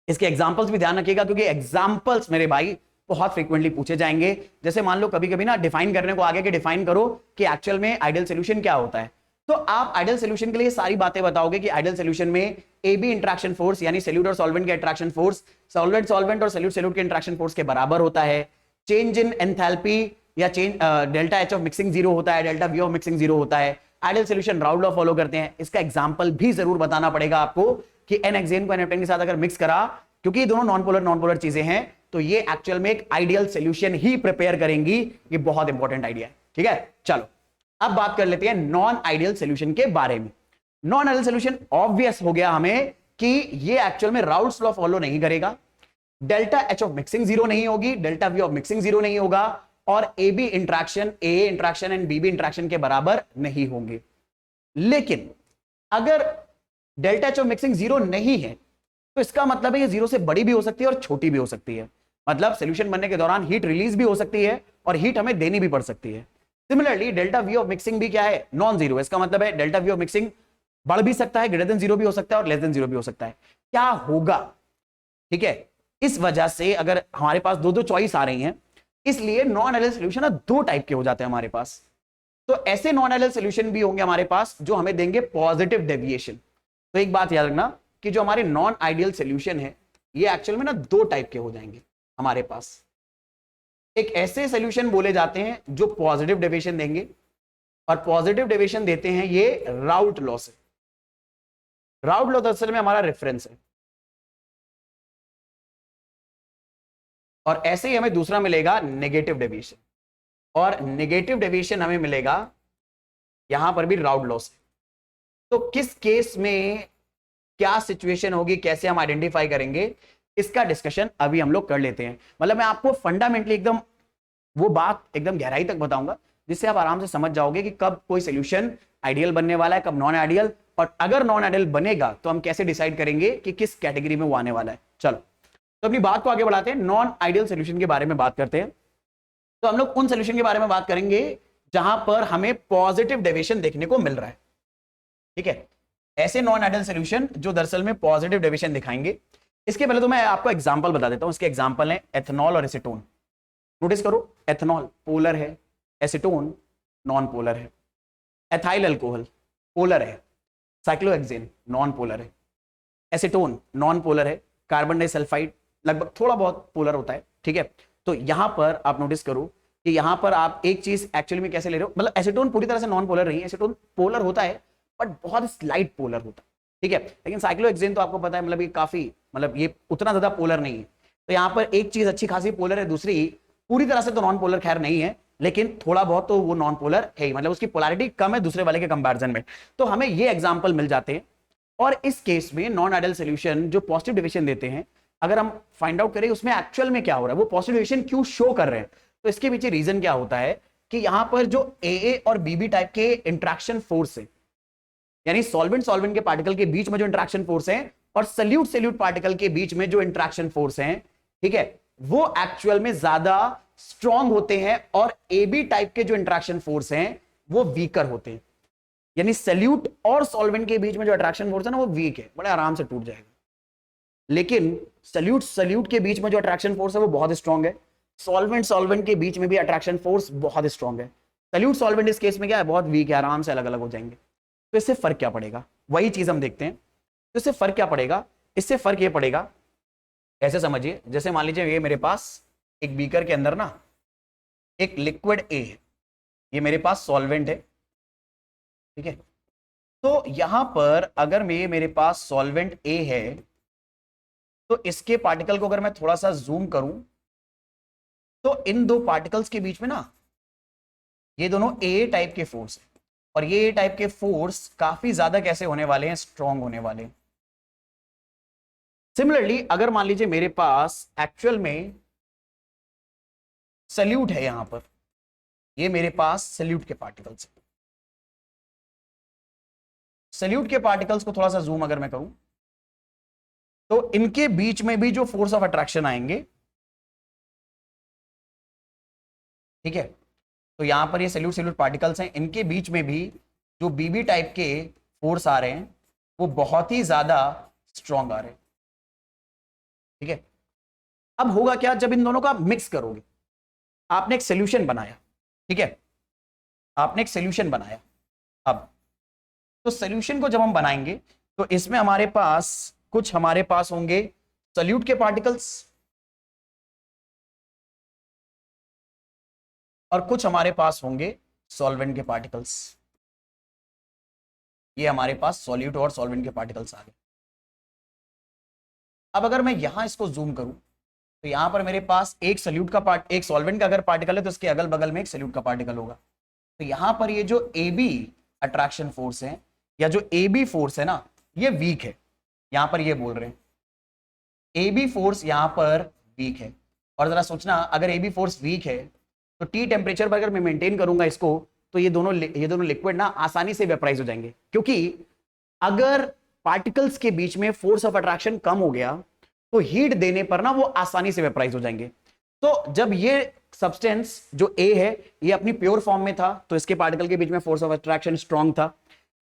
Speaker 1: इसके एग्जांपल्स भी ध्यान रखिएगा क्योंकि एग्जांपल्स मेरे भाई बहुत फ्रीक्वेंटली पूछे जाएंगे। जैसे मान लो कभी कभी ना डिफाइन करने को आगे के डिफाइन करो कि एक्चुअल में आइडियल सोल्यूशन क्या होता है, तो आप आइडियल सोल्यूशन के लिए सारी बातें बताओगे कि आइडियल सोल्यूशन में ए बी इंट्रैक्शन फोर्स यानी सोल्यूट और सॉल्वेंट के इंट्रैक्शन फोर्स सॉल्वेंट सॉल्वेंट और सोल्यूट सोल्यूट के इंट्रैक्शन फोर्स के बराबर होता है। चेंज इन एंथैल्पी या change delta H of mixing zero होता है, delta V of mixing zero होता है। Ideal solution Raoult law follow करते हैं। इसका एग्जांपल भी जरूर बताना पड़ेगा आपको कि एन हेक्सेन को एन हेप्टेन के साथ अगर मिक्स करा, क्योंकि दोनों नॉन पोलर चीजें हैं, तो ये एक्चुअल में एक आइडियल सोल्यूशन ही प्रिपेयर करेंगी। ये बहुत इंपॉर्टेंट आइडिया है, ठीक है। चलो अब बात कर लेते हैं नॉन आइडियल सोल्यूशन के बारे में। नॉन आइडियल सोल्यूशन ऑब्वियस हो गया हमें कि ये एक्चुअल में राउल्ट्स लॉ फॉलो नहीं करेगा, delta H of mixing zero नहीं होगी, delta V of mixing zero नहीं होगा, और A B interaction A interaction and B B interaction के बराबर नहीं होंगे। लेकिन अगर delta H of mixing zero नहीं है तो इसका मतलब है ये जीरो से बड़ी भी हो सकती है और छोटी भी हो सकती है। मतलब सोल्यूशन बनने के दौरान हीट रिलीज भी हो सकती है और हीट हमें देनी भी पड़ सकती है। Similarly delta V of mixing भी क्या है, नॉन जीरो। इसका मतलब है डेल्टा वी ऑफ मिक्सिंग बढ़ भी सकता है, ग्रेटर देन जीरो भी हो सकता है और लेस देन जीरो भी हो सकता है। क्या होगा, ठीक है। इस वजह से अगर हमारे पास दो दो चॉइस आ रही हैं, इसलिए नॉन आइडियल सोल्यूशन दो टाइप के हो जाते हैं हमारे पास। तो ऐसे नॉन आइडियल सोल्यूशन भी होंगे हमारे पास जो हमें देंगे पॉजिटिव डेविएशन। तो एक बात याद रखना कि जो हमारे नॉन आइडियल सोल्यूशन है ये एक्चुअल में ना दो टाइप के हो जाएंगे हमारे पास। एक ऐसे सोल्यूशन बोले जाते हैं जो पॉजिटिव डेविएशन देंगे, और पॉजिटिव डेविएशन देते हैं ये राउल्ट लॉ से। राउल्ट लॉ दरअसल में हमारा रेफरेंस है। और ऐसे ही हमें दूसरा मिलेगा नेगेटिव डेविएशन, और नेगेटिव डेविएशन हमें मिलेगा यहां पर भी राउल्ट लॉ से। तो किस केस में क्या सिचुएशन होगी, कैसे हम आइडेंटिफाई करेंगे, इसका डिस्कशन अभी हम लोग कर लेते हैं। मतलब मैं आपको फंडामेंटली एकदम वो बात एकदम गहराई तक बताऊंगा जिससे आप आराम से समझ जाओगे कि कब कोई सोल्यूशन आइडियल बनने वाला है, कब नॉन आइडियल, और अगर नॉन आइडियल बनेगा तो हम कैसे डिसाइड करेंगे कि किस कैटेगरी में वो आने वाला है। चलो तो अपनी बात को आगे बढ़ाते हैं, नॉन आइडियल सोल्यूशन के बारे में बात करते हैं। तो हम लोग उन सोल्यूशन के बारे में बात करेंगे जहां पर हमें पॉजिटिव डेविएशन देखने को मिल रहा है, ठीक है। ऐसे नॉन आइडियल सोल्यूशन जो दरअसल में पॉजिटिव डेविएशन दिखाएंगे। इसके पहले तो मैं आपको एग्जांपल बता देता हूं। इसके एग्जांपल है एथेनॉल और एसीटोन। नोटिस करो, एथेनॉल पोलर है, एसीटोन नॉन पोलर है। एथाइल अल्कोहल पोलर है, साइक्लोहेक्सेन नॉन पोलर है। एसीटोन नॉन पोलर है, कार्बन डाइसल्फाइड लगभग थोड़ा बहुत पोलर होता है, ठीक है। तो यहां पर आप नोटिस करो कि यहां पर आप एक चीज एक्चुअली में कैसे ले रहे हो, मतलब एसीटोन पूरी तरह से नॉन पोलर नहीं है, एसीटोन पोलर होता है बट बहुत स्लाइट पोलर होता है, ठीक है। लेकिन साइक्लोहेक्सेन तो आपको पता है मतलब ये काफी, मतलब ये उतना ज्यादा पोलर नहीं है। तो यहां पर एक चीज अच्छी खासी पोलर है, दूसरी पूरी तरह से तो नॉन पोलर खैर नहीं है, लेकिन थोड़ा बहुत तो वो नॉन पोलर है ही, मतलब उसकी पोलैरिटी कम है दूसरे वाले के कंपैरिजन में। तो हमें ये एग्जांपल मिल जाते हैं। और इस केस में नॉन आइडियल सोल्यूशन जो पॉजिटिव डेविएशन देते हैं, अगर हम फाइंड आउट करें उसमें एक्चुअल में क्या हो रहा है, वो पॉजिटिव डेविएशन क्यों शो कर रहे हैं, तो इसके पीछे रीजन क्या होता है कि यहां पर जो AA और BB टाइप के इंट्रैक्शन फोर्स है, यानी सॉल्वेंट सॉल्वेंट के पार्टिकल के बीच में जो इंट्रैक्शन फोर्स है और सल्यूट सल्यूट पार्टिकल के बीच में जो इंट्रैक्शन फोर्स है, ठीक है, वो एक्चुअल में ज्यादा स्ट्रॉन्ग होते हैं और AB टाइप के जो इंट्रैक्शन फोर्स हैं वो वीकर होते हैं। यानी सल्यूट और सॉल्वेंट के बीच में जो अट्रैक्शन फोर्स है ना वो वीक है, बड़े आराम से टूट जाएगा। लेकिन सल्यूट सल्यूट के बीच में जो अट्रैक्शन फोर्स है वो बहुत स्ट्रॉन्ग है। सॉल्वेंट सॉल्वेंट के बीच में भी अट्रैक्शन फोर्स बहुत स्ट्रॉन्ग है। सल्यूट सॉल्वेंट इस केस में क्या है, बहुत वीक है, आराम से अलग अलग हो जाएंगे। तो इससे फर्क क्या पड़ेगा, वही चीज हम देखते हैं। तो इससे फर्क क्या पड़ेगा, इससे फर्क ये पड़ेगा ऐसे समझिए, जैसे मान लीजिए ये मेरे पास एक बीकर के अंदर ना एक लिक्विड ए है, ये मेरे पास सॉल्वेंट है, ठीक है। तो यहां पर अगर मेरे पास सॉल्वेंट ए है, तो इसके पार्टिकल को अगर मैं थोड़ा सा जूम करूं, तो इन दो पार्टिकल्स के बीच में ना ये दोनों ए टाइप के फोर्स है, और ये ए टाइप के फोर्स काफी ज्यादा कैसे होने वाले हैं, स्ट्रांग होने वाले हैं। सिमिलरली अगर मान लीजिए मेरे पास एक्चुअल में सल्यूट है, यहां पर ये मेरे पास सल्यूट के पार्टिकल्स है, सल्यूट के पार्टिकल्स को थोड़ा सा जूम अगर मैं करूं, तो इनके बीच में भी जो फोर्स ऑफ अट्रैक्शन आएंगे, ठीक है। तो यहां पर ये सल्यूट सल्यूट पार्टिकल्स हैं, इनके बीच में भी जो बीबी टाइप के फोर्स आ रहे हैं वो बहुत ही ज्यादा स्ट्रांग आ रहे हैं, ठीक है। अब होगा क्या, जब इन दोनों का मिक्स करोगे, आपने एक सोल्यूशन बनाया, ठीक है, आपने एक सोल्यूशन बनाया। अब तो सोल्यूशन को जब हम बनाएंगे तो इसमें हमारे पास होंगे सल्यूट के पार्टिकल्स और कुछ हमारे पास होंगे सॉल्वेंट के पार्टिकल्स। ये हमारे पास सॉल्यूट और सॉल्वेंट के पार्टिकल्स आ गए। अब अगर मैं यहां इसको जूम करूं, तो यहां पर मेरे पास एक सॉल्वेंट का अगर पार्टिकल है, तो इसके अगल बगल में एक सल्यूट का पार्टिकल होगा। तो यहां पर ये जो ए बी अट्रैक्शन फोर्स है, या जो ए बी फोर्स है ना, ये वीक है। यहां पर ये बोल रहे हैं ए बी फोर्स यहां पर वीक है। और जरा सोचना, अगर ए बी फोर्स वीक है तो टी टेम्परेचर पर अगर मैं मेंटेन करूंगा इसको, तो ये दोनों लिक्विड ना आसानी से वेपराइज हो जाएंगे, क्योंकि अगर पार्टिकल्स के बीच में फोर्स ऑफ अट्रैक्शन कम हो गया तो हीट देने पर ना वो आसानी से वेपराइज हो जाएंगे। तो जब ये सब्सटेंस जो ए है ये अपनी प्योर फॉर्म में था, तो इसके पार्टिकल के बीच में फोर्स ऑफ अट्रैक्शन स्ट्रांग था।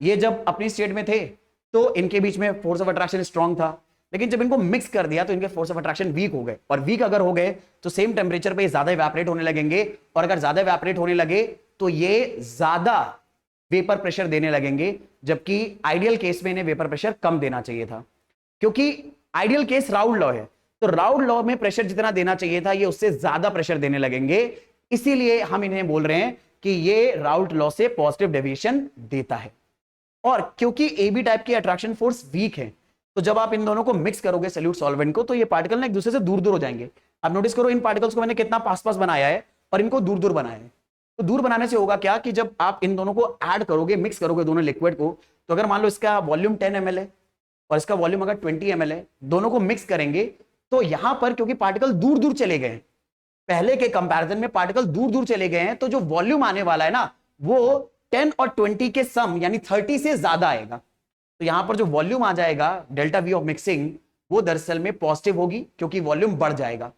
Speaker 1: ये जब अपनी स्टेट में थे तो इनके बीच में फोर्स ऑफ अट्रैक्शन स्ट्रांग था, लेकिन जब इनको मिक्स कर दिया तो इनके फोर्स ऑफ अट्रैक्शन वीक हो गए। और वीक अगर हो गए तो सेम टेम्परेचर पे ज्यादा इवेपोरेट होने लगेंगे, और अगर ज्यादा इवेपोरेट होने लगे तो ये ज्यादा वेपर प्रेशर देने लगेंगे, जबकि आइडियल केस में इन्हें वेपर प्रेशर कम देना चाहिए था, क्योंकि आइडियल केस राउल्ट लॉ है। तो राउल्ट लॉ में प्रेशर जितना देना चाहिए था ये उससे ज्यादा प्रेशर देने लगेंगे, इसीलिए हम इन्हें बोल रहे हैं कि ये राउल्ट लॉ से पॉजिटिव डेविएशन देता है। और क्योंकि ए बी टाइप की अट्रैक्शन फोर्स वीक है, तो जब आप इन दोनों को मिक्स करोगे सल्यूट सॉल्वेंट को, तो ये पार्टिकल ना एक दूसरे से दूर दूर हो जाएंगे। अब नोटिस करो, इन पार्टिकल्स को मैंने कितना पास पास बनाया है और इनको दूर दूर बनाया है। तो दूर बनाने से होगा क्या कि जब आप इन दोनों को ऐड करोगे, मिक्स करोगे दोनों लिक्विड को, तो अगर मान लो इसका वॉल्यूम 10 ml है और इसका वॉल्यूम अगर 20 ml है, दोनों को मिक्स करेंगे तो यहां पर क्योंकि पार्टिकल दूर दूर चले गए, पहले के कंपैरिजन में पार्टिकल दूर दूर चले गए हैं, तो जो वॉल्यूम आने वाला है ना वो 10 और 20 के सम यानी 30 से ज्यादा आएगा। तो यहां पर जो वॉल्यूम आ जाएगा डेल्टा वी ऑफ मिक्सिंग, वो दरअसल में पॉजिटिव होगी, क्योंकि वॉल्यूम बढ़ जाएगा।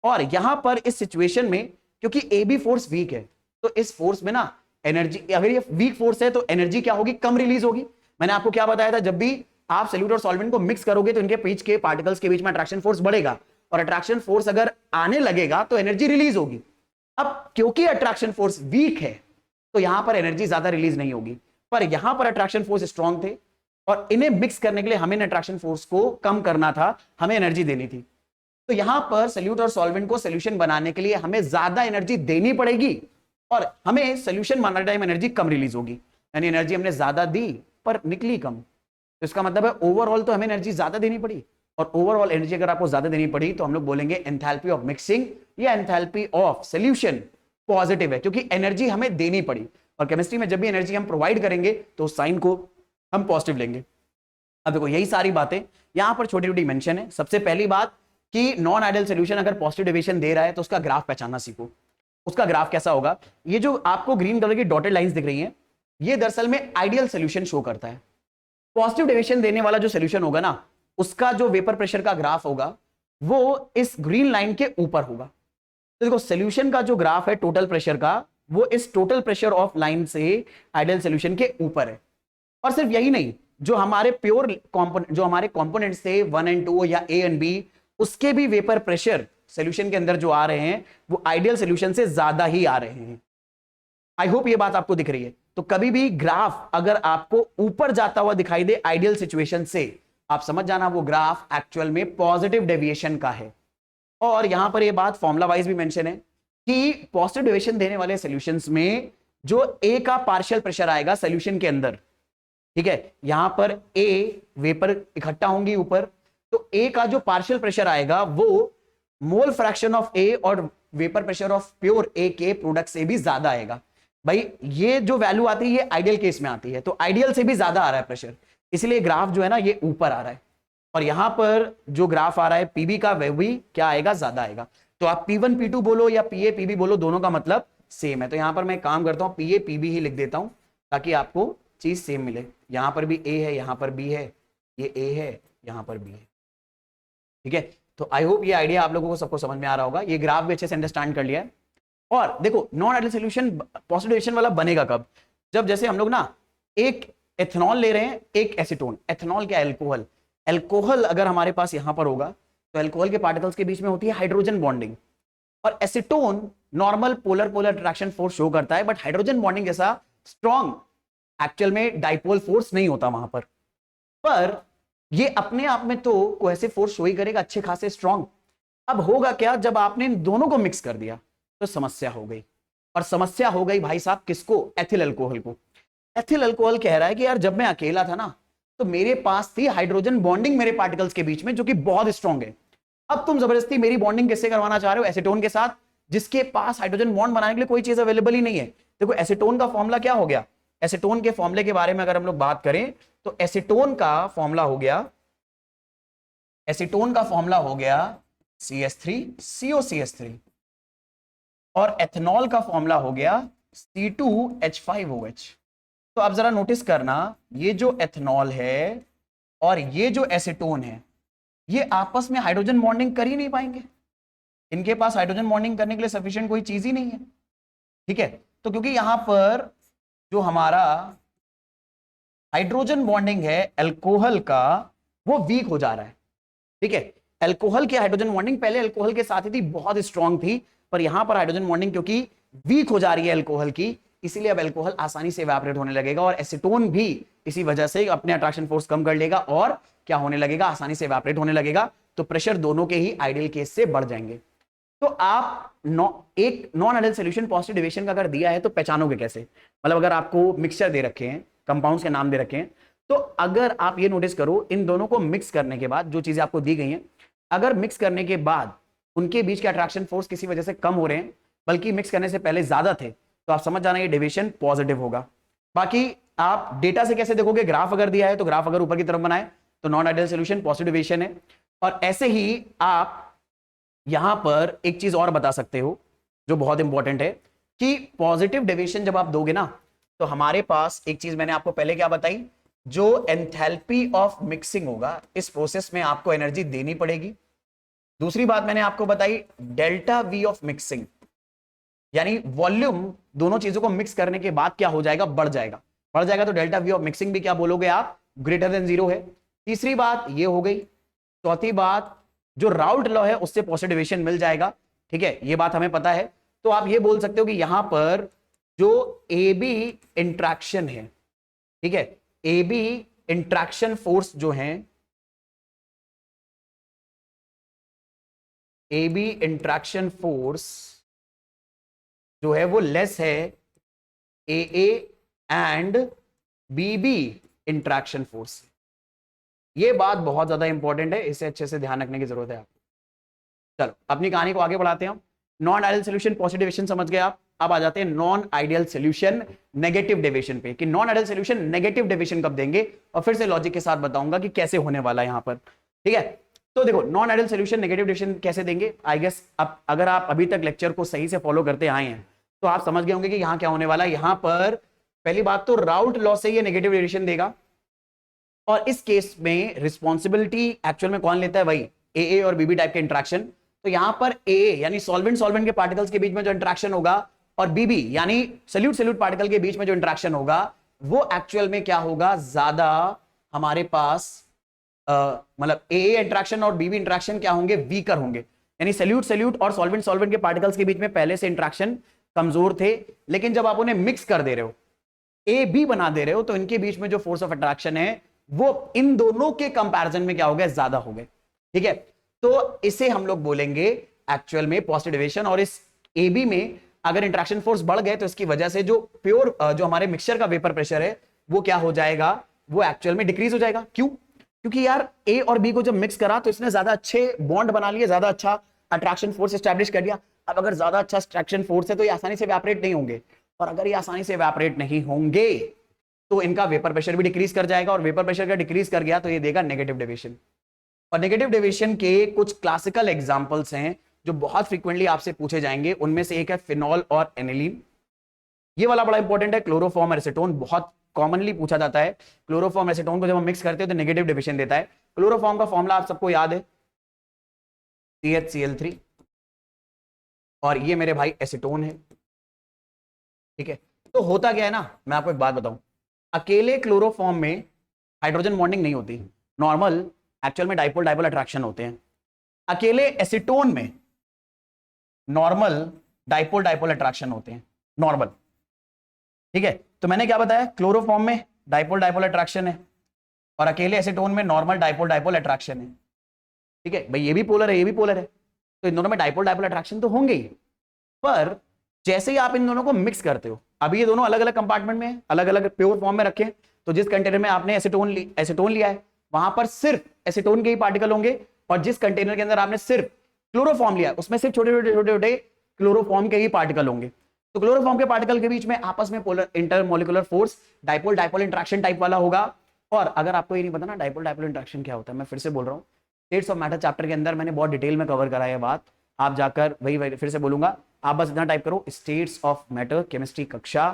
Speaker 1: और यहां पर इस सिचुएशन में क्योंकि ए बी फोर्स वीक है, तो इस फोर्स में ना एनर्जी, अगर ये वीक फोर्स है तो एनर्जी क्या होगी, कम रिलीज होगी। मैंने आपको क्या बताया था, जब भी आप सल्यूट और सॉल्वेंट को मिक्स करोगे तो इनके बीच के पार्टिकल्स के बीच में अट्रैक्शन फोर्स बढ़ेगा, और अट्रैक्शन फोर्स अगर आने लगेगा तो एनर्जी रिलीज होगी। अब क्योंकि अट्रैक्शन फोर्स वीक है तो यहां पर एनर्जी ज्यादा रिलीज नहीं होगी, पर यहां पर अट्रैक्शन फोर्स स्ट्रांग थे और इन्हें मिक्स करने के लिए हमें अट्रैक्शन फोर्स को कम करना था, हमें एनर्जी देनी थी। तो यहां पर सल्यूट और सॉल्वेंट को सोल्यूशन बनाने के लिए हमें ज्यादा एनर्जी देनी पड़ेगी, और हमें सोल्यूशन बनाने टाइम एनर्जी कम रिलीज होगी। यानी एनर्जी हमने ज्यादा दी पर निकली कम, तो इसका मतलब है ओवरऑल तो हमें एनर्जी ज्यादा देनी पड़ी, और ओवरऑल एनर्जी अगर आपको ज्यादा देनी पड़ी तो हम लोग बोलेंगे एंथैल्पी ऑफ मिक्सिंग या एंथैल्पी ऑफ सोल्यूशन पॉजिटिव है, क्योंकि एनर्जी हमें देनी पड़ी। और केमिस्ट्री में जब भी एनर्जी हम प्रोवाइड करेंगे तो उस साइन को हम पॉजिटिव लेंगे। अब देखो यही सारी बातें यहां पर छोटी छोटी मेंशन है। सबसे पहली बात कि नॉन आइडियल सॉल्यूशन अगर पॉजिटिव डेविएशन दे रहा है तो उसका ग्राफ पहचानना सीखो। उसका ग्राफ कैसा होगा, ये जो आपको ग्रीन कलर की डॉटेड लाइंस दिख रही हैं, ये दरअसल में आइडियल सॉल्यूशन शो करता है। पॉजिटिव डेविएशन देने वाला जो सॉल्यूशन होगा ना, उसका जो वेपर प्रेशर का ग्राफ होगा वो इस ग्रीन लाइन के ऊपर होगा। तो देखो सॉल्यूशन का जो ग्राफ है टोटल प्रेशर का, वो इस टोटल प्रेशर ऑफ लाइन से आइडियल सॉल्यूशन के ऊपर है। और सिर्फ यही नहीं, जो हमारे प्योर कंपोनेंट, जो हमारे कंपोनेंट्स थे 1 और 2 या ए एंड बी, उसके भी वेपर प्रेशर सॉल्यूशन के अंदर जो आ रहे हैं वो आइडियल सॉल्यूशन से ज्यादा ही आ रहे हैं। आई होप ये बात आपको दिख रही है। तो कभी भी ग्राफ अगर आपको ऊपर जाता हुआ दिखाई दे आइडियल सिचुएशन से, आप समझ जाना वो ग्राफ एक्चुअल में पॉजिटिव डेविएशन का है। और यहां पर ये बात फॉर्मूला वाइज भी मेंशन है कि पॉजिटिव डेविएशन देने वाले सॉल्यूशंस में जो ए का पार्शियल प्रेशर आएगा सॉल्यूशन के अंदर, ठीक है, यहां पर ए वेपर इकट्ठा होंगी ऊपर, तो ए का जो पार्शियल प्रेशर आएगा वो मोल फ्रैक्शन ऑफ ए और वेपर प्रेशर ऑफ प्योर ए के प्रोडक्ट से भी ज्यादा आएगा। भाई ये जो वैल्यू आती है ये आइडियल केस में आती है, तो आइडियल से भी ज्यादा आ रहा है प्रेशर, इसलिए ग्राफ जो है ना ये ऊपर आ रहा है। और यहां पर जो ग्राफ आ रहा है पीबी का वह भी क्या आएगा, ज्यादा आएगा। तो आप P1 P2 बोलो या PA PB बोलो, दोनों का मतलब सेम है। तो यहां पर मैं काम करता हूं PA PB ही लिख देता हूं ताकि आपको चीज सेम मिले। यहां पर भी A है, यहां पर B है, ये A है, यहां पर B है, ठीक है। तो आई होप ये आइडिया आप लोगों को सबको समझ में आ रहा होगा, ये ग्राफ भी अच्छे से अंडरस्टैंड कर लिया है। और देखो non ideal solution positive deviation वाला बनेगा कब, जब जैसे हम लोग ना एक एथेनॉल ले रहे हैं, एक एसीटोन, एथेनॉल क्या अल्कोहल, अल्कोहल अगर हमारे पास यहां पर होगा तो अल्कोहल के पार्टिकल्स के बीच में होती है हाइड्रोजन बॉन्डिंग, और acetone normal polar polar attraction force show करता है, बट हाइड्रोजन बॉन्डिंग जैसा स्ट्रॉन्ग एक्चुअल में डाइपोल फोर्स नहीं होता वहां पर ये अपने आप में तो कोहेसिव फोर्स शो ही करेगा अच्छे खासे स्ट्रॉन्ग। अब होगा क्या, जब आपने इन दोनों को मिक्स कर दिया तो समस्या हो गई, और समस्या हो गई भाई साहब किसको, एथिल अल्कोहल को। एथिल अल्कोहल कह रहा है कि यार जब मैं अकेला था ना तो मेरे पास थी हाइड्रोजन बॉन्डिंग मेरे पार्टिकल्स के बीच में जो कि बहुत स्ट्रॉन्ग है, अब तुम जबरदस्ती मेरी बॉन्डिंग किससे करवाना चाह रहे हो, एसीटोन के साथ, जिसके पास हाइड्रोजन बॉन्ड बनाने के लिए कोई चीज अवेलेबल ही नहीं है। देखो एसीटोन का फॉर्मूला क्या हो गया, एसीटोन के फॉर्मूले के बारे में अगर हम लोग बात करें तो एसीटोन का फॉर्मूला हो गया, एसीटोन का फॉर्मूला हो गया CH3COCH3, और एथेनॉल का फॉर्मूला हो गया C2H5OH। तो आप जरा नोटिस करना, ये जो एथेनॉल है और ये जो एसीटोन है ये आपस में हाइड्रोजन बॉन्डिंग कर ही नहीं पाएंगे, इनके पास हाइड्रोजन बॉन्डिंग करने के लिए सफिशिएंट कोई चीज ही नहीं है, ठीक है। तो क्योंकि यहां पर जो हमारा हाइड्रोजन बॉन्डिंग है अल्कोहल का वो वीक हो जा रहा है, ठीक है। अल्कोहल की हाइड्रोजन बॉन्डिंग पहले अल्कोहल के साथ ही थी, बहुत स्ट्रांग थी, पर यहां पर हाइड्रोजन बॉन्डिंग क्योंकि वीक हो जा रही है अल्कोहल की, इसलिए अब अल्कोहल आसानी से इवेपोरेट होने लगेगा, और एसीटोन भी इसी वजह से अपने अट्रैक्शन फोर्स कम कर लेगा और क्या होने लगेगा, आसानी से इवेपोरेट होने लगेगा। तो प्रेशर दोनों के ही आइडियल केस से बढ़ जाएंगे। तो आप एक non ideal solution positive deviation का अगर दिया है तो पहचानोगे कैसे, मतलब अगर आपको मिक्सचर दे रखे हैं, कंपाउंड्स के नाम दे रखे हैं, तो अगर आप ये नोटिस करो इन दोनों को मिक्स करने के बाद जो चीजें आपको दी गई हैं, अगर मिक्स करने के बाद उनके बीच के अट्रैक्शन फोर्स किसी वजह से कम हो रहे हैं बल्कि मिक्स करने से पहले ज्यादा थे, तो आप समझ जाना ये डेविएशन पॉजिटिव होगा। बाकी आप डेटा से कैसे देखोगे, ग्राफ अगर दिया है तो ग्राफ अगर ऊपर की तरफ बनाए तो non ideal solution positive deviation है। और ऐसे ही आप यहां पर एक चीज और बता सकते हो जो बहुत इंपॉर्टेंट है कि पॉजिटिव डेविएशन जब आप दोगे ना तो हमारे पास एक चीज मैंने आपको पहले क्या बताई, जो एंथैल्पी ऑफ मिक्सिंग होगा इस प्रोसेस में आपको एनर्जी देनी पड़ेगी। दूसरी बात मैंने आपको बताई डेल्टा वी ऑफ मिक्सिंग, यानी वॉल्यूम दोनों चीजों को मिक्स करने के बाद क्या हो जाएगा, बढ़ जाएगा, बढ़ जाएगा, तो डेल्टा वी ऑफ मिक्सिंग भी क्या बोलोगे आप, ग्रेटर देन 0 है। तीसरी बात ये हो गई। चौथी बात जो राउल्ट लॉ है उससे पॉजिटिव डेविएशन मिल जाएगा, ठीक है, ये बात हमें पता है। तो आप ये बोल सकते हो कि यहां पर जो ए बी इंट्रैक्शन है, ठीक है, ए बी इंट्रैक्शन फोर्स जो है, ए बी इंट्रैक्शन फोर्स जो है वो लेस है A A and B B interaction force. ये बात बहुत ज्यादा इंपॉर्टेंट है, इसे अच्छे से ध्यान रखने की जरूरत है आपको। चलो अपनी कहानी को आगे बढ़ाते हैं। Non ideal solution positive deviation समझ गए आप, अब आ जाते हैं non ideal solution negative deviation पे, कि non ideal solution negative deviation कब देंगे, और फिर से लॉजिक के साथ बताऊंगा कि कैसे होने वाला है यहां पर, ठीक है। तो देखो non ideal solution negative deviation कैसे देंगे, आई गेस अब अगर आप अभी तक लेक्चर को सही से फॉलो करते आए हैं तो आप समझ गए होंगे कि यहां क्या होने वाला है। यहां पर पहली बात तो राउल्ट लॉ से ये नेगेटिव डेविएशन देगा, और इस केस में रिस्पॉन्सिबिलिटी एक्चुअल में कौन लेता है, वही ए और बीबी टाइप के इंट्रैक्शन। तो यहां पर ए यानी सॉल्वेंट सॉल्वेंट के पार्टिकल्स के बीच में जो इंट्रैक्शन होगा, और बीबी यानी सल्यूट सल्यूट पार्टिकल के बीच में जो इंट्रैक्शन होगा, वो एक्चुअल में क्या होगा, ज्यादा हमारे पास मतलब ए इंट्रैक्शन और बीबी इंट्रैक्शन क्या होंगे, वीकर होंगे। यानी सल्यूट सल्यूट और सॉल्वेंट सॉल्वेंट के पार्टिकल्स के बीच में पहले से इंट्रैक्शन कमजोर थे, लेकिन जब आप उन्हें मिक्स कर दे रहे हो, ए बी बना दे रहे हो, तो इनके बीच में जो फोर्स ऑफ अट्रैक्शन है वो इन दोनों के कंपैरिजन में क्या हो गया, ज्यादा हो गए। ठीक है, तो इसे हम लोग बोलेंगे एक्चुअल में पॉजिटिव डेविएशन। और इस AB में अगर इंटरेक्शन फोर्स बढ़ गए तो इसकी वजह से जो प्योर जो हमारे मिक्सचर का वेपर प्रेशर है वो क्या हो जाएगा, वो एक्चुअल में डिक्रीज हो जाएगा। क्यों? क्योंकि यार A और B को जब मिक्स करा तो इसने ज्यादा अच्छे बॉन्ड बना लिए, ज्यादा अच्छा अट्रैक्शन फोर्स एस्टैब्लिश कर दिया। अब अगर ज्यादा अच्छा अट्रैक्शन फोर्स है तो ये आसानी से इवेपोरेट नहीं होंगे, और अगर ये आसानी से इवेपोरेट नहीं होंगे तो इनका वेपर प्रेशर भी डिक्रीज कर जाएगा, और वेपर प्रेशर का डिक्रीज कर गया तो ये देगा नेगेटिव डेविएशन। और नेगेटिव डेविएशन के कुछ क्लासिकल एग्जांपल्स हैं जो बहुत फ्रीक्वेंटली आपसे पूछे जाएंगे। उनमें से एक है फिनॉल और एनिलीन। ये वाला बड़ा इंपॉर्टेंट है। क्लोरोफॉर्म और एसीटोन बहुत कॉमनली पूछा जाता है। क्लोरोफॉर्म एसीटोन को जब हम मिक्स करते हैं तो नेगेटिव डेविएशन देता है। क्लोरोफॉर्म का फॉर्मूला आप सबको याद है, CHCl3, और ये मेरे भाई एसीटोन है। ठीक है, तो होता क्या है ना, मैं आपको एक बात बताऊं, अकेले क्लोरोफॉर्म में हाइड्रोजन बॉन्डिंग नहीं होती, नॉर्मल एक्चुअल में डाइपोल डाइपोल अट्रैक्शन होते हैं। अकेले एसीटोन में नॉर्मल डाइपोल डाइपोल अट्रैक्शन होते हैं, नॉर्मल। ठीक है, तो मैंने क्या बताया, क्लोरोफॉर्म में डाइपोल डाइपोल अट्रैक्शन है और अकेले एसीटोन में नॉर्मल डाइपोल डाइपोल अट्रैक्शन है। ठीक है भाई, ये भी पोलर है, ये भी पोलर है, तो इन दोनों में डाइपोल डाइपोल अट्रैक्शन तो होंगे ही। पर जैसे ही आप इन दोनों को मिक्स करते हो, अभी ये दोनों अलग अलग कंपार्टमेंट में, अलग अलग प्योर फॉर्म में रखे, तो जिस कंटेनर में आपने एसीटोन लिया है वहां पर सिर्फ एसीटोन के ही पार्टिकल होंगे, और जिस कंटेनर के अंदर आपने सिर्फ क्लोरोफॉर्म लिया उसमें सिर्फ छोटे छोटे छोटे छोटे क्लोरोफॉर्म के ही पार्टिकल होंगे। तो क्लोरोफॉर्म के पार्टिकल के बीच में आपस में polar intermolecular force dipole dipole interaction type वाला होगा। और अगर आपको ये नहीं पता ना डाइपोल डाइपोल इंटरेक्शन क्या होता है, मैं फिर से बोल रहा हूँ, स्टेट्स ऑफ मैटर चैप्टर के अंदर मैंने बहुत डिटेल में कवर करा है बात, आप जाकर वही फिर से बोलूंगा, आप बस इतना टाइप करो स्टेट्स ऑफ मैटर केमिस्ट्री कक्षा,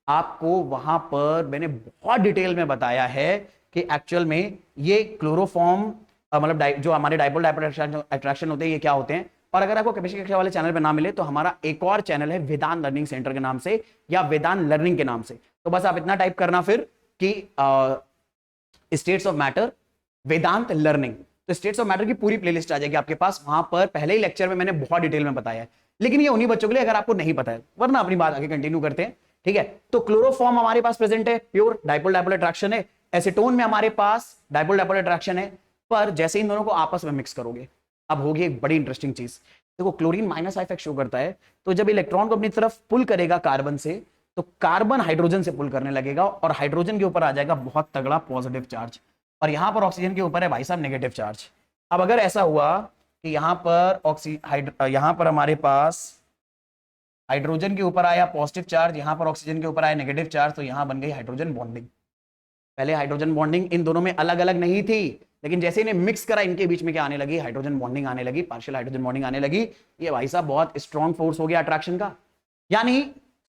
Speaker 1: आपको वहां पर मैंने बहुत डिटेल में बताया है कि एक्चुअल में ये क्लोरोफॉर्म मतलब जो हमारे डाइपोल डाइपोल अट्रैक्शन होते हैं ये क्या होते हैं। और अगर आपको केमिस्ट्री कक्षा वाले चैनल पे ना मिले तो हमारा एक और चैनल है वेदांत लर्निंग सेंटर के नाम से या वेदांत लर्निंग के नाम से, तो बस आप इतना टाइप करना फिर कि states of matter Vedantu learning, तो स्टेट्स ऑफ मैटर की पूरी प्लेलिस्ट आ जाएगी आपके पास। वहां पर पहले ही लेक्चर में मैंने बहुत डिटेल में बताया है, लेकिन ये उन्हीं बच्चों के लिए अगर आपको नहीं पता है, वरना अपनी बात आगे कंटिन्यू करते हैं। ठीक है, तो क्लोरोफॉर्म हमारे पास प्रेजेंट है, प्योर डाइपोल डाइपोल अट्रैक्शन है। एसीटोन में हमारे पास डाइपोल डाइपोल अट्रैक्शन है, पर जैसे इन दोनों को आपस में मिक्स करोगे अब होगी एक बड़ी इंटरेस्टिंग चीज। देखो क्लोरीन माइनस इफेक्ट शो करता है, तो जब इलेक्ट्रॉन को अपनी तरफ पुल करेगा कार्बन से, तो कार्बन हाइड्रोजन से पुल करने लगेगा और हाइड्रोजन के ऊपर आ जाएगा बहुत तगड़ा पॉजिटिव चार्ज, और यहां पर ऑक्सीजन के ऊपर है भाई साहब नेगेटिव चार्ज। अब अगर ऐसा हुआ कि यहां पर हमारे पास हाइड्रोजन के ऊपर आया पॉजिटिव चार्ज, यहां पर ऑक्सीजन के ऊपर आया नेगेटिव चार्ज, तो यहां बन गई हाइड्रोजन बॉन्डिंग। पहले हाइड्रोजन बॉन्डिंग इन दोनों में अलग अलग नहीं थी, लेकिन जैसे इन्हें मिक्स करा इनके बीच में क्या आने लगी, हाइड्रोजन बॉन्डिंग आने लगी, पार्शियल हाइड्रोजन बॉन्डिंग आने लगी। ये भाई साहब बहुत स्ट्रॉन्ग फोर्स हो गया अट्रैक्शन का, यानी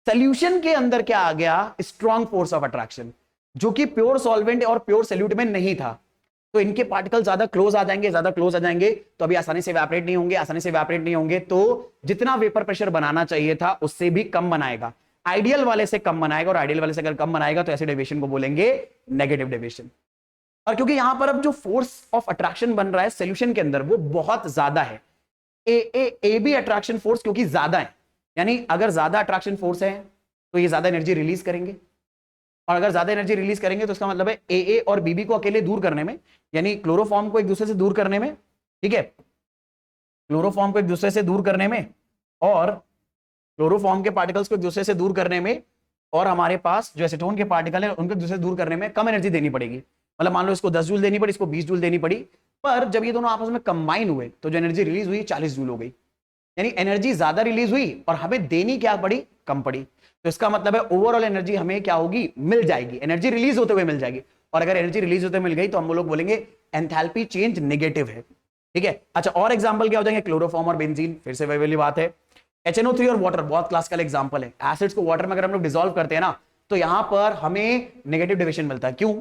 Speaker 1: सोल्यूशन के अंदर क्या आ गया, स्ट्रॉन्ग फोर्स ऑफ अट्रैक्शन, जो कि प्योर सॉल्वेंट और प्योर सोल्यूट में नहीं था। तो इनके पार्टिकल ज्यादा क्लोज आ जाएंगे, ज्यादा क्लोज आ जाएंगे तो अभी आसानी से इवेपोरेट नहीं होंगे, आसानी से इवेपोरेट नहीं होंगे, तो जितना वेपर प्रेशर बनाना चाहिए था उससे भी कम बनाएगा, आइडियल वाले से कम बनाएगा, और आइडियल वाले से अगर कम बनाएगा तो ऐसे डेविएशन को बोलेंगे नेगेटिव डेविएशन। और क्योंकि यहां पर अब जो फोर्स ऑफ अट्रैक्शन बन रहा है सोल्यूशन के अंदर वो बहुत ज्यादा है, ए बी अट्रैक्शन फोर्स क्योंकि ज्यादा है, यानी अगर ज्यादा अट्रैक्शन फोर्स है तो ये ज्यादा एनर्जी रिलीज करेंगे, और अगर ज्यादा एनर्जी रिलीज करेंगे तो इसका मतलब है ए और बीबी को अकेले दूर करने में, यानी क्लोरोफॉर्म को एक दूसरे से दूर करने में, ठीक है, क्लोरोफॉर्म को एक दूसरे से दूर करने में और क्लोरोफॉर्म के पार्टिकल्स को एक दूसरे से दूर करने में, और हमारे पास जो एसीटोन के पार्टिकल है उनको एक दूसरे से दूर करने में कम एनर्जी देनी पड़ेगी। मतलब मान लो इसको 10 जूल देनी पड़ी, इसको 20 जूल देनी पड़ी, पर जब ये दोनों आपस में कंबाइन हुए तो जो एनर्जी रिलीज हुई 40 जूल हो गई, यानी एनर्जी ज्यादा रिलीज हुई और हमें देनी क्या पड़ी, कम पड़ी। तो इसका मतलब है ओवरऑल एनर्जी हमें क्या होगी, मिल जाएगी, एनर्जी रिलीज होते हुए मिल जाएगी, और अगर एनर्जी रिलीज होते मिल गई तो हम लोग बोलेंगे एंथैल्पी चेंज नेगेटिव है। ठीक है, अच्छा और एग्जांपल क्या हो जाएंगे, क्लोरोफॉर्म और बेंजीन, फिर से वही वाली बात है। HNO3 और वाटर बहुत क्लासिकल एग्जांपल है। एसिड्स को वाटर में अगर हम लोग डिसॉल्व करते हैं ना तो यहां पर हमें नेगेटिव डिविजन मिलता है। क्यों?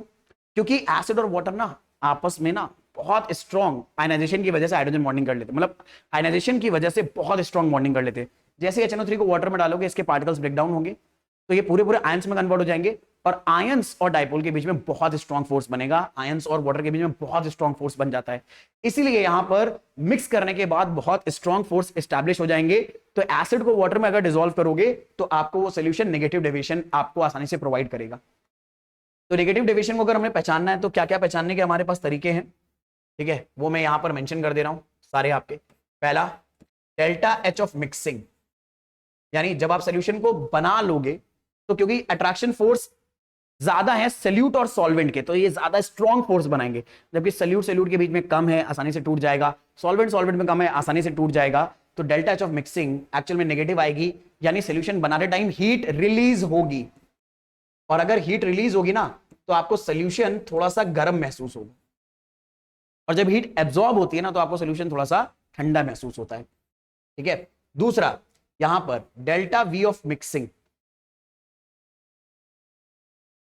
Speaker 1: क्योंकि एसिड और वाटर ना आपस में ना बहुत स्ट्रॉन्ग आयनाइजेशन की वजह से हाइड्रोजन बॉन्डिंग कर लेते, मतलब आयनाइजेशन की वजह से बहुत स्ट्रॉन्ग बॉन्डिंग कर लेते। जैसे HNO3 को वाटर में डालोगे इसके पार्टिकल्स ब्रेक डाउन होंगे तो ये पूरे पूरे आयंस में कन्वर्ट हो जाएंगे, और आयंस और डाइपोल के बीच में बहुत स्ट्रॉन्ग फोर्स बनेगा, आयंस और वाटर के बीच में बहुत स्ट्रॉन्ग फोर्स बन जाता है। इसीलिए यहां पर मिक्स करने के बाद बहुत स्ट्रॉन्ग फोर्स एस्टैब्लिश हो जाएंगे। तो एसिड को वाटर में अगर डिसॉल्व करोगे तो आपको वो सोल्यूशन नेगेटिव डेविएशन आपको आसानी से प्रोवाइड करेगा। तो नेगेटिव डेविएशन को अगर हमें पहचानना है तो क्या क्या पहचानने के हमारे पास तरीके हैं, ठीक है, वो मैं यहां पर मेंशन कर दे रहा हूं सारे आपके। पहला, डेल्टा एच ऑफ मिक्सिंग, यानी जब आप सोल्यूशन को बना लोगे तो क्योंकि अट्रैक्शन फोर्स ज्यादा है सल्यूट और सॉल्वेंट के, तो ये ज्यादा स्ट्रॉन्ग फोर्स बनाएंगे, जबकि सल्यूट सल्यूट के बीच में कम है, आसानी से टूट जाएगा, सॉल्वेंट सॉल्वेंट में कम है, आसानी से टूट जाएगा। तो delta H of mixing actual में नेगेटिव आएगी, यानी सोल्यूशन बनाते टाइम हीट रिलीज होगी, और अगर हीट रिलीज होगी ना तो आपको सोल्यूशन थोड़ा सा गर्म महसूस होगा, और जब हीट एब्जॉर्ब होती है ना तो आपको सोल्यूशन थोड़ा सा ठंडा महसूस होता है, ठीक है। दूसरा, यहां पर delta V of mixing,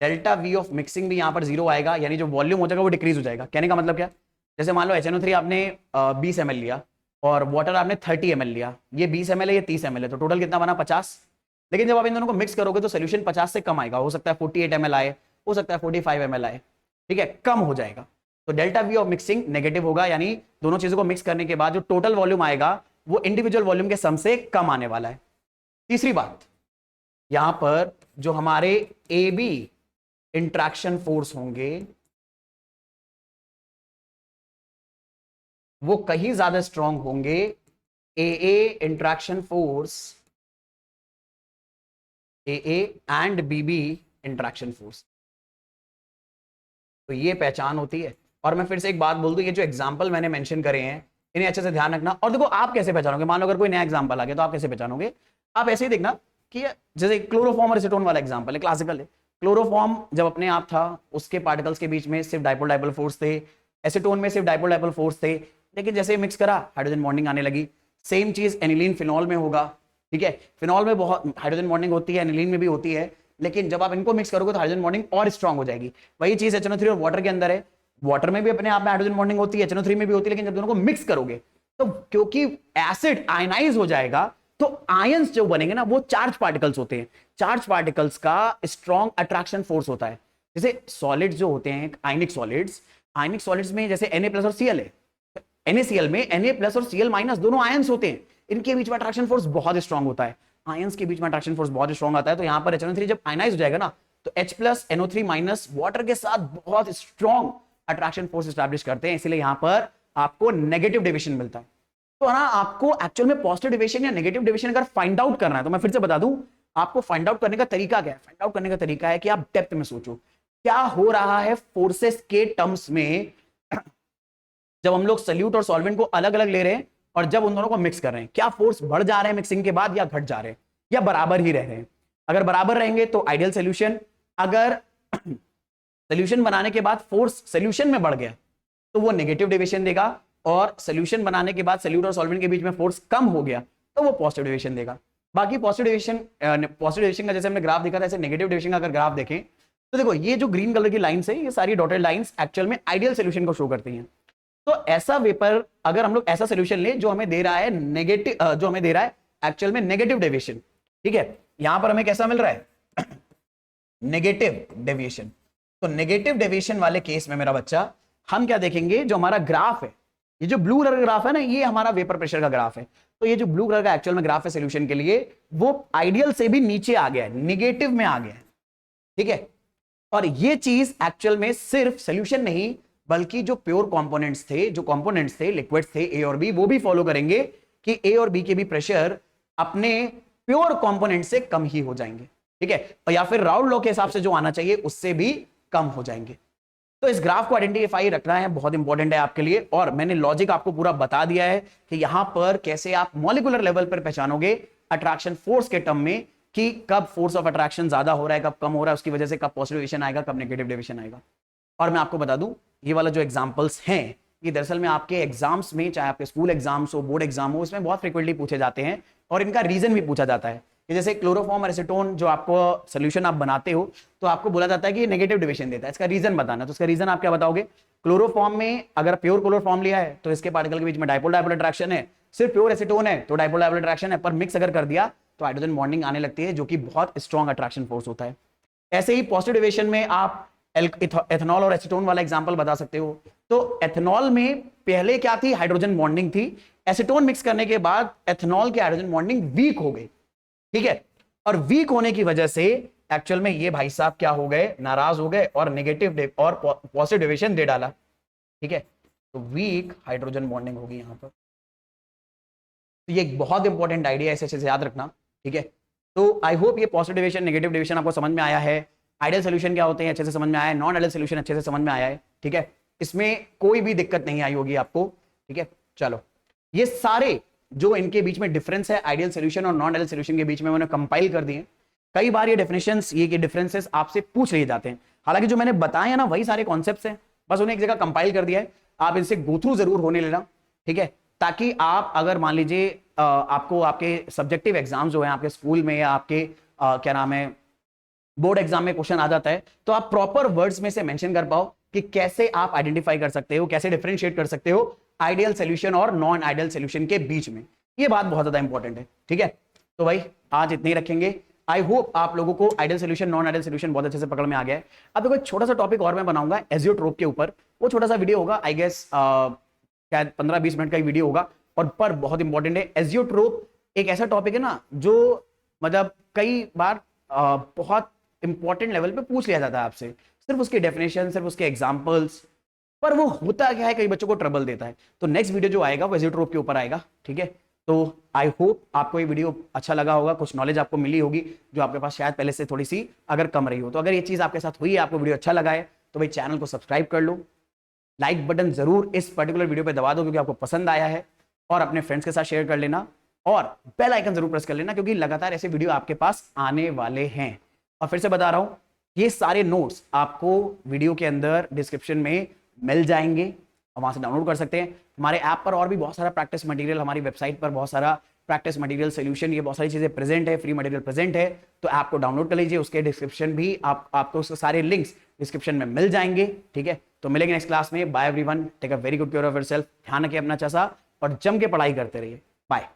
Speaker 1: delta V of mixing भी यहां पर जीरो आएगा, यानी जो वॉल्यूम हो जाएगा वो डिक्रीज हो जाएगा। कहने का मतलब क्या, जैसे मान लो HNO3 आपने 20 ml लिया और वाटर आपने 30 ml लिया, ये 20 ml है, ये 30 ml है, तो टोटल कितना बना 50। लेकिन जब आप इन दोनों को मिक्स करोगे तो सोल्यूशन 50 से कम आएगा, हो सकता है 48 ml आए, हो सकता है 45 ml आए, ठीक है, कम हो जाएगा। तो delta V of mixing negative होगा, यानी दोनों चीजों को मिक्स करने के बाद जो टोटल वॉल्यूम आएगा वो इंडिविजुअल वॉल्यूम के सम से कम आने वाला है। तीसरी बात, यहां पर जो हमारे ए बी इंट्रैक्शन फोर्स होंगे वो कहीं ज्यादा स्ट्रांग होंगे A interaction force, A and BB interaction force. तो ये पहचान होती है। और मैं फिर से एक बात बोल दूं, ये जो एग्जांपल मैंने मेंशन करे हैं इन्हें अच्छे से ध्यान रखना। और देखो आप कैसे पहचानोगे, मान लो अगर कोई नया एग्जांपल आ गया तो आप कैसे पहचानोगे, आप ऐसे ही देखना कि जैसे क्लोरोफॉर्म और एसीटोन वाला एग्जांपल है, क्लासिकल है। क्लोरोफॉर्म जब अपने आप था उसके पार्टिकल्स के बीच में सिर्फ डाइपोल डाइपोल फोर्स थे, एसीटोन में सिर्फ डाइपोल डाइपोल फोर्स थे, लेकिन जैसे मिक्स करा हाइड्रोजन बॉन्डिंग आने लगी। सेम चीज एनिलीन फिनॉल में होगा, ठीक है, फिनॉल में बहुत हाइड्रोजन बॉन्डिंग होती है, एनिलीन में भी होती है, लेकिन जब आप इनको मिक्स करोगे तो हाइड्रोजन बॉन्डिंग और स्ट्रांग हो जाएगी। वही चीज HNO3 और वाटर के अंदर है, वाटर में भी अपने आप में हाइड्रोजन बॉन्डिंग होती है, HNO3 में भी होती है, लेकिन जब दोनों को मिक्स करोगे तो क्योंकि एसिड आयनाइज हो जाएगा तो आयंस जो बनेंगे ना वो चार्ज पार्टिकल्स होते हैं, चार्ज पार्टिकल्स का स्ट्रॉन्ग अट्रैक्शन फोर्स होता है। जैसे सॉलिड्स जो होते हैं आयनिक सॉलिड्स में जैसे Na+ और Cl है, NaCl में Na+ और Cl- दोनों आयंस होते हैं, इनके बीच में अट्रैक्शन फोर्स बहुत स्ट्रॉन्ग होता है, आयंस के बीच में अट्रैक्शन फोर्स बहुत स्ट्रॉन्ग आता है। तो यहां पर HNO3 जब आयनाइज हो जाएगा ना तो H+ NO3- वाटर के साथ बहुत स्ट्रॉन्ग अट्रैक्शन फोर्स एस्टैब्लिश करते हैं, इसलिए यहां पर आपको नेगेटिव डेविएशन मिलता है। तो ना आपको एक्चुअल में पॉजिटिव डेविएशन या नेगेटिव डेविएशन अगर फाइंड आउट करना है तो मैं फिर से बता दूं आपको फाइंड आउट करने का तरीका क्या है। फाइंड आउट करने का तरीका है कि आप डेप्थ में सोचो क्या हो रहा है फोर्सेस के टर्म्स में जब हम लोग सल्यूट और सॉल्वेंट को अलग अलग ले रहे हैं और जब उन दोनों को मिक्स कर रहे हैं, क्या फोर्स बढ़ जा रहे हैं मिक्सिंग के बाद या घट जा रहे हैं या बराबर ही रह रहे हैं। अगर बराबर रहेंगे तो आइडियल सोल्यूशन, अगर सोल्यूशन बनाने के बाद फोर्स सोल्यूशन में बढ़ गया तो वो नेगेटिव डेविएशन देगा, और सोल्यूशन बनाने के बाद सल्यूट और सॉल्वेंट के बीच में फोर्स कम हो गया तो वो पॉजिटिव डेविएशन देगा। बाकी पॉजिटिव डेविएशन का जैसे हमने ग्राफ देखा था, ऐसे नेगेटिव डेविएशन का अगर ग्राफ देखें तो देखो ये जो ग्रीन कलर की लाइंस है ये सारी डॉटेड लाइंस एक्चुअल में आइडियल सोल्यूशन को शो करती हैं। तो ऐसा वेपर अगर हम लोग ऐसा सोल्यूशन ले जो हमें दे रहा है नेगेटिव, जो हमें दे रहा है एक्चुअल में नेगेटिव डेविएशन, ठीक है, यहां पर हमें कैसा मिल रहा है नेगेटिव डेविएशन। तो नेगेटिव डेविएशन वाले केस में मेरा बच्चा हम क्या देखेंगे, जो हमारा ग्राफ है, ये जो ब्लू कलर का ग्राफ है ना ये हमारा वेपर प्रेशर का ग्राफ है। तो ये जो ब्लू कलर का एक्चुअल में ग्राफ है सोल्यूशन के लिए वो आइडियल से भी नीचे आ गया है, निगेटिव में आ गया है, ठीक है। और ये चीज एक्चुअल में सिर्फ सोल्यूशन नहीं बल्कि जो प्योर कंपोनेंट्स थे, जो कंपोनेंट्स थे लिक्विड्स थे ए और बी, वो भी फॉलो करेंगे कि ए और बी के भी प्रेशर अपने प्योर कंपोनेंट से कम ही हो जाएंगे, ठीक है, और या फिर राउल्ट लॉ के हिसाब से जो आना चाहिए उससे भी कम हो जाएंगे। तो इस ग्राफ को आइडेंटिफाई रखना है, बहुत इंपॉर्टेंट है आपके लिए। और मैंने लॉजिक आपको पूरा बता दिया है कि यहां पर कैसे आप मॉलिक्यूलर लेवल पर पहचानोगे अट्रैक्शन फोर्स के टर्म में कि कब फोर्स ऑफ अट्रैक्शन ज्यादा हो रहा है, कब कम हो रहा है, उसकी वजह से कब पॉजिटिव डेविएशन आएगा, कब नेगेटिव डेविएशन आएगा। और मैं आपको बता दूं ये वाला जो एग्जांपल्स हैं ये दरअसल में आपके एग्जाम्स में, चाहे आपके स्कूल एग्जाम्स हो, बोर्ड एग्जाम हो, इसमें बहुत फ्रिक्वेंटली पूछे जाते हैं और इनका रीजन भी पूछा जाता है। जैसे क्लोरोफॉर्म और एसीटोन जो आपको सोल्यूशन आप बनाते हो तो आपको बोला जाता है कि ये नेगेटिव डेविएशन देता है, इसका रीजन बताना। तो इसका रीजन आप क्या बताओगे, क्लोरोफॉर्म में अगर प्योर क्लोरोफॉर्म लिया है तो इसके पार्टिकल के बीच में डाइपोल डाइपोल अट्रैक्शन है, सिर्फ प्योर एसीटोन है तो डाइपोल डाइपोल अट्रैक्शन है, पर मिक्स अगर कर दिया तो हाइड्रोजन बॉन्डिंग आने लगती है जो कि बहुत स्ट्रॉन्ग अट्रैक्शन फोर्स होता है। ऐसे ही पॉजिटिव डेविएशन में आप एथेनॉल और एसीटोन वाला एग्जांपल बता सकते हो। तो एथेनॉल में पहले क्या थी, हाइड्रोजन बॉन्डिंग थी, एसीटोन मिक्स करने के बाद एथेनॉल की हाइड्रोजन बॉन्डिंग वीक हो गई, ठीक है, और वीक होने की वजह से एक्चुअल में ये भाई साहब क्या हो गए, नाराज हो गए और नेगेटिव और पॉजिटिव डेविएशन दे डाला। ठीक है, तो वीक हाइड्रोजन बॉन्डिंग होगी यहाँ पर। तो ये एक बहुत इंपॉर्टेंट आइडिया है, इसे अच्छे से याद रखना। ठीक है, तो आई होप ये पॉजिटिव डेविएशन नेगेटिव डेविएशन आपको समझ में आया है। आइडियल सोल्यूशन क्या होते हैं अच्छे से समझ में आया है, नॉन आइडियल सोल्यूशन अच्छे से समझ में आया है। ठीक है, इसमें कोई भी दिक्कत नहीं आई होगी आपको। ठीक है, चलो ये सारे जो इनके बीच में डिफरेंस है आइडियल सोल्यूशन और नॉन आइडियल सोल्यूशन के बीच में, मैंने कंपाइल कर दिए। कई बार ये डिफरेंसेस, ये डिफरेंसेस आपसे पूछ लिए जाते हैं। हालांकि जो मैंने बताया ना वही सारे कॉन्सेप्ट्स हैं, बस उन्हें एक जगह कंपाइल कर दिया है। आप इनसे गो थ्रू जरूर होने लेना। ठीक है, ताकि आप अगर मान लीजिए आपको आपके सब्जेक्टिव एग्जाम जो है आपके स्कूल में या आपके क्या नाम है बोर्ड एग्जाम में क्वेश्चन आ जाता है, तो आप प्रॉपर वर्ड्स में से मेंशन कर पाओ कि कैसे आप आइडेंटिफाई कर सकते हो, कैसे डिफरेंशिएट कर सकते हो आइडियल सोल्यूशन और नॉन आइडियल सोल्यूशन के बीच में। ये बात बहुत ज्यादा इंपॉर्टेंट है। ठीक है, तो भाई आज इतने ही रखेंगे। आई होप आप लोगों को ideal solution non ideal solution बहुत अच्छे से पकड़ में आ गया है। अब देखो एक छोटा सा टॉपिक और मैं बनाऊंगा एजियोट्रोप के ऊपर, वो छोटा सा वीडियो होगा, आई गेस शायद 15-20 मिनट का ही वीडियो होगा, और पर बहुत इंपॉर्टेंट है। एजियोट्रोप एक ऐसा टॉपिक है ना जो मतलब कई बार बहुत इंपॉर्टेंट लेवल पे पूछ लिया जाता है आपसे, सिर्फ उसके डेफिनेशन, सिर्फ उसके एग्जांपल्स, पर वो होता क्या है कई बच्चों को ट्रबल देता है। तो नेक्स्ट वीडियो जो आएगा वो एजियोट्रोप के ऊपर आएगा। ठीक है, तो आई होप आपको ये वीडियो अच्छा लगा होगा, कुछ नॉलेज आपको मिली होगी जो आपके पास शायद पहले से थोड़ी सी अगर कम रही हो। तो अगर ये चीज आपके साथ हुई है, आपको वीडियो अच्छा लगा है, तो भाई चैनल को सब्सक्राइब कर लो, लाइक बटन जरूर इस पर्टिकुलर वीडियो पे दबा दो क्योंकि आपको पसंद आया है, और अपने फ्रेंड्स के साथ शेयर कर लेना, और बेल आइकन जरूर प्रेस कर लेना क्योंकि लगातार ऐसे वीडियो आपके पास आने वाले हैं। और फिर से बता रहा हूं, ये सारे नोट्स आपको वीडियो के अंदर डिस्क्रिप्शन में मिल जाएंगे और वहां से डाउनलोड कर सकते हैं। हमारे ऐप पर और भी बहुत सारा प्रैक्टिस मटेरियल, हमारी वेबसाइट पर बहुत सारा प्रैक्टिस मटेरियल, सोल्यूशन, ये बहुत सारी चीजें प्रेजेंट है, फ्री मटेरियल प्रेजेंट है। तो ऐप को डाउनलोड कर लीजिए, उसके डिस्क्रिप्शन भी आपको उसके सारे लिंक्स डिस्क्रिप्शन में मिल जाएंगे। ठीक है, तो मिलेंगे नेक्स्ट क्लास में। Bye everyone, take a very good care of yourself, ध्यान रखिए अपना अच्छा सा और जम के पढ़ाई करते रहिए। बाय।